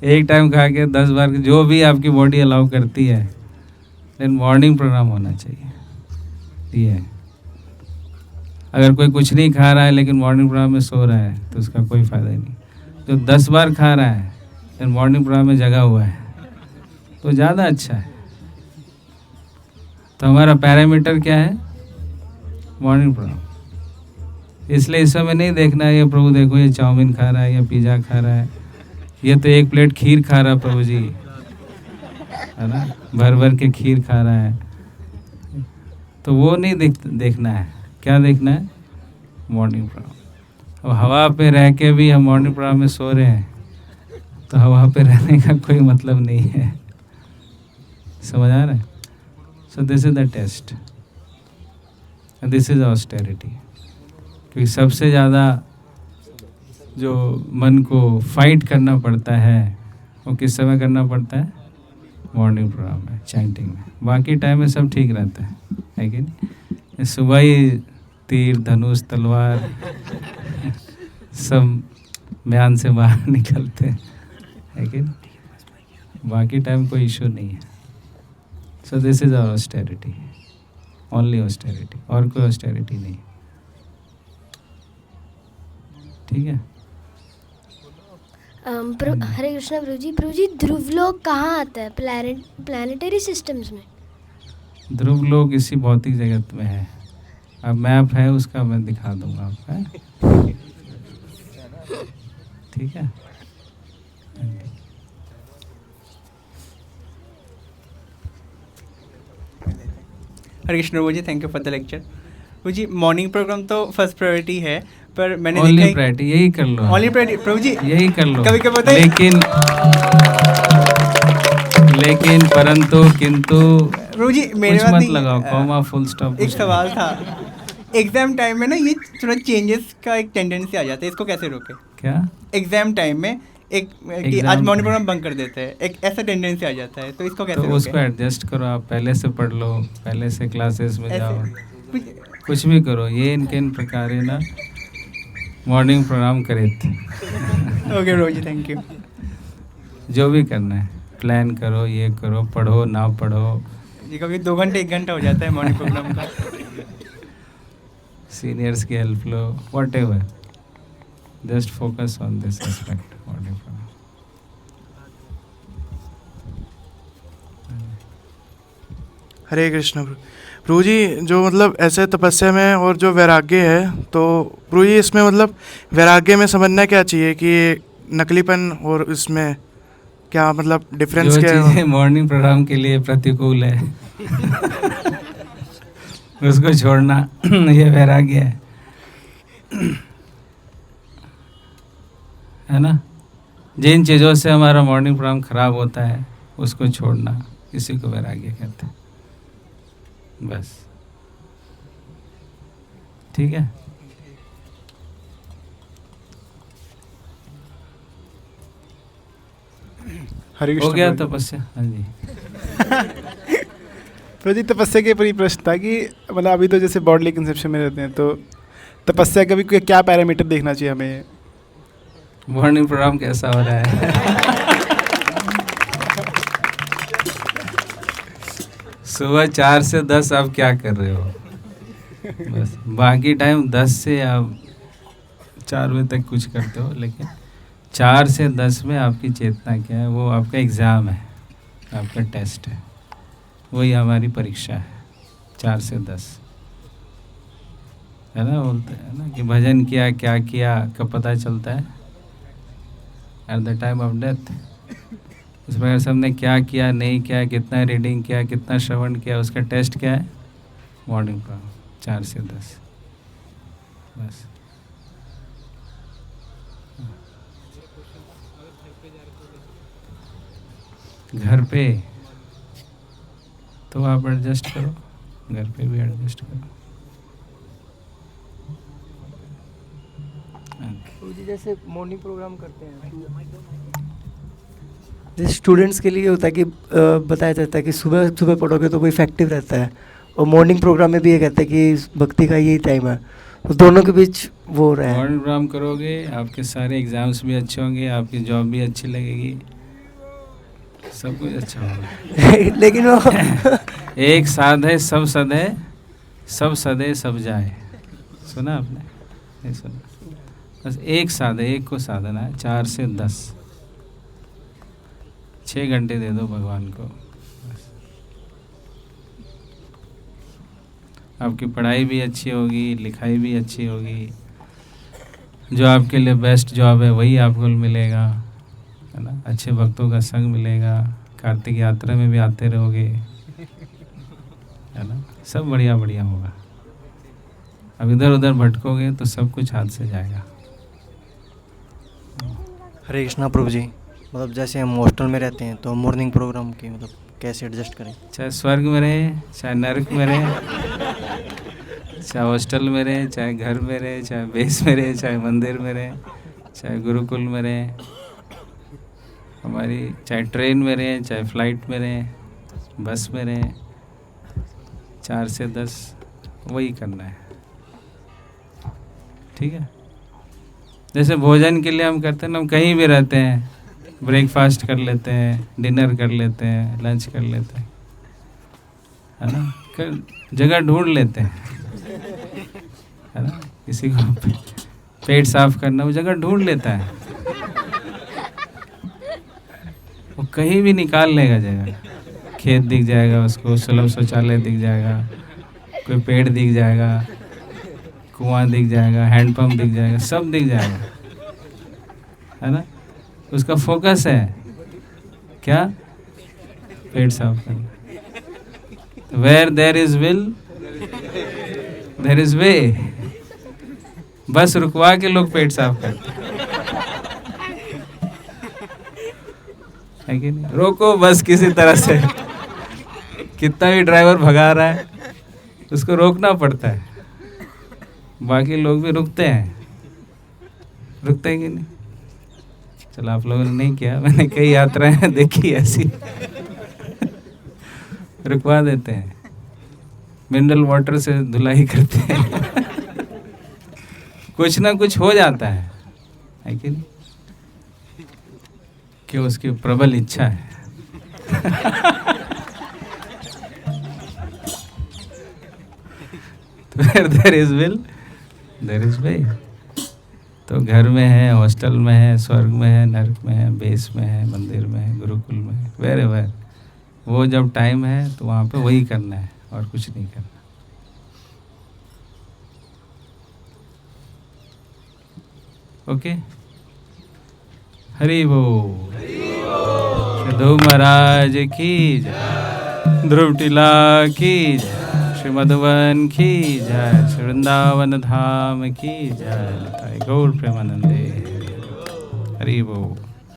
एक टाइम खा के 10 बार, जो भी आपकी बॉडी अलाउ करती है, लेकिन मॉर्निंग प्रोग्राम होना चाहिए। ये है, अगर कोई कुछ नहीं खा रहा है लेकिन मॉर्निंग प्रोग्राम में सो रहा है तो उसका कोई फ़ायदा ही नहीं। जो 10 बार खा रहा है लेकिन मॉर्निंग प्रोग्राम में जगा हुआ है तो ज़्यादा अच्छा है। तो हमारा पैरामीटर क्या है? Morning program. इसलिए इस समय नहीं देखना है ये प्रभु देखो ये चाउमीन खा रहा है या पिज़्ज़ा खा रहा है, ये तो 1 प्लेट खीर खा रहा है प्रभु जी, है ना, भर भर के खीर खा रहा है। तो वो नहीं देखना है। क्या देखना है? Morning program. अब हवा पे रह के भी हम मॉर्निंग प्रोग्राम में सो रहे हैं तो हवा पे रहने का कोई मतलब नहीं है। समझ आ रहा है? So this is the test, this is austerity. क्योंकि सबसे ज़्यादा जो मन को फाइट करना पड़ता है वो किस समय करना पड़ता है? मॉर्निंग प्रोग्राम में, चैंटिंग में। बाकी टाइम में सब ठीक रहता है कि नहीं? सुबह ही तीर धनुष तलवार सब म्यान से बाहर निकलते हैं, है कि नहीं? बाकी टाइम कोई इशू नहीं है। So this is our austerity, only austerity, और कोई ऑस्टेरिटी नहीं। ठीक है? हरे कृष्णा प्रभु जी ध्रुवलोक कहाँ आता है? प्लानिटरी सिस्टम्स में? ध्रुवलोक इसी भौतिक जगत में है। अब मैप है उसका मैं दिखा दूंगा आपको। ठीक है? Hare Krishna Prabhu ji, thank you for the lecture. Prabhu ji morning program तो फर्स्ट प्रायोरिटी है, पर मैंने ओनली देखा प्रायोरिटी यही कर लो। ओनली प्रायोरिटी प्रभु जी, यही कर लो। कभी कभी बताइए। लेकिन परंतु किंतु प्रभु जी मेरे कुछ बात मत नहीं, लगाओ, कॉमा फुल स्टॉप। एक सवाल था। एग्जाम टाइम में ना ये थोड़ा चेंजेस का एक टेंडेंसी आ जाता है, इसको कैसे रोके? क्या? एग्जाम टाइम में एक कि आज मॉर्निंग प्रोग्राम बंक कर देते हैं, एक ऐसा टेंडेंसी आ जाता है, तो इसको कैसे तो रोके? उसको एडजस्ट करो। आप पहले से पढ़ लो, पहले से क्लासेस में जाओ, ऐसे कुछ भी करो। ये इनके इन प्रकार ना मॉर्निंग प्रोग्राम करे थे। Okay Prabhu ji, thank you. जो भी करना है प्लान करो, ये करो, पढ़ो ना पढ़ो। जी कभी 2 घंटे 1 घंटा हो जाता है मॉर्निंग प्रोग्राम का। सीनियर्स की हेल्प लो, whatever, just focus on this aspect morning program. Hare Krishna Prabhu ji, जो मतलब ऐसे तपस्या में और जो वैराग्य है, तो प्रभु जी इसमें मतलब वैराग्य में समझना क्या चाहिए कि नकलीपन और इसमें क्या मतलब डिफरेंस जो क्या चीज़ें है? मॉर्निंग प्रोग्राम के लिए प्रतिकूल है उसको छोड़ना ये वैराग्य है ना। जिन चीज़ों से हमारा मॉर्निंग प्रोग्राम खराब होता है उसको छोड़ना, इसी को वैराग्य कहते हैं। बस ठीक है। हरे हो कृष्ण गया प्रभु जी। तपस्या? हाँ जी। प्रभु जी तपस्या के ऊपर ही प्रश्न था कि मतलब अभी तो जैसे बॉडली कंसेप्शन में रहते हैं, तो तपस्या का भी क्या पैरामीटर देखना चाहिए हमें? मॉर्निंग प्रोग्राम कैसा हो रहा है? सुबह 4 से 10 आप क्या कर रहे हो? बस बाकी टाइम 10 से आप 4 बजे तक कुछ करते हो, लेकिन 4 से 10 में आपकी चेतना क्या है? वो आपका एग्ज़ाम है, आपका टेस्ट है, वही हमारी परीक्षा है। 4 से 10 है ना। बोलते हैं ना कि भजन किया क्या किया कब पता चलता है? At the time of death. उसमें अगर सबने क्या किया नहीं किया, कितना रीडिंग किया, कितना श्रवण किया, उसका टेस्ट क्या है? मॉर्निंग प्रोग्राम 4 से 10। बस घर पे तो आप एडजस्ट करो, घर पे भी एडजस्ट करो। जैसे मॉर्निंग प्रोग्राम करते हैं, जैसे स्टूडेंट्स के लिए होता है कि बताया जाता है कि सुबह सुबह पढ़ोगे तो वो इफेक्टिव रहता है, और मॉर्निंग प्रोग्राम में भी ये कहते हैं कि भक्ति का यही टाइम है, तो दोनों के बीच वो हो रहा है। मॉर्निंग प्रोग्राम करोगे, आपके सारे एग्जाम्स भी अच्छे होंगे, आपकी जॉब भी अच्छी लगेगी, सब कुछ अच्छा होगा। लेकिन वो एक साध है सब सदे, सब सदे सब जाए। सुना आपने? नहीं सुना। बस एक को साधना है, 4 से 10, 6 घंटे दे दो भगवान को। आपकी पढ़ाई भी अच्छी होगी, लिखाई भी अच्छी होगी, जो आपके लिए बेस्ट जॉब है वही आपको मिलेगा, है ना। अच्छे भक्तों का संग मिलेगा, कार्तिक यात्रा में भी आते रहोगे, है ना। सब बढ़िया बढ़िया होगा। अब इधर उधर भटकोगे तो सब कुछ हाथ से जाएगा। हरे कृष्णा प्रभु जी, मतलब जैसे हम हॉस्टल में रहते हैं तो मॉर्निंग प्रोग्राम की मतलब कैसे एडजस्ट करें? चाहे स्वर्ग में रहे, चाहे नरक में रहे, चाहे हॉस्टल में रहे, चाहे घर में रहे, चाहे बेस में रहे, चाहे मंदिर में रहे, चाहे गुरुकुल में रहे, हमारी चाहे ट्रेन में रहे, चाहे फ्लाइट में रहे, बस में रहे, 4 से 10 वही करना है, ठीक है। जैसे भोजन के लिए हम करते हैं ना, हम कहीं भी रहते हैं, ब्रेकफास्ट कर लेते हैं, डिनर कर लेते हैं, लंच कर लेते हैं, है ना। जगह ढूंढ लेते हैं, है ना। किसी को पेट साफ करना, वो जगह ढूंढ लेता है, वो कहीं भी निकाल लेगा जगह। खेत दिख जाएगा उसको, सुलभ शौचालय दिख जाएगा, कोई पेड़ दिख जाएगा, कुआं दिख जाएगा, हैंडपंप दिख जाएगा, सब दिख जाएगा, है ना। उसका फोकस है क्या? पेट साफ करना। Where there is will there is way. बस रुकवा के लोग पेट साफ करते है कि नहीं? रोको बस किसी तरह से। कितना भी ड्राइवर भगा रहा है उसको रोकना पड़ता है। बाकी लोग भी रुकते हैं कि नहीं? चलो आप लोगों ने नहीं किया, मैंने कई यात्राएं देखी ऐसी। रुकवा देते हैं, मिनरल वाटर से धुलाई करते हैं। कुछ ना कुछ हो जाता है कि नहीं? कि उसकी प्रबल इच्छा है। Where there is will, there is way। तो घर में है, हॉस्टल में है, स्वर्ग में है, नरक में है, बेस में है, मंदिर में है, गुरुकुल में है, वेयर वो जब टाइम है तो वहाँ पे वही करना है और कुछ नहीं करना। ओके, हरि बोल। ध्रुव महाराज की जय, ध्रुव टीला की जय, श्री मधुवन की जय, श्री वृंदावन धाम की जय, गौर प्रेमानंदे। हरि बोल।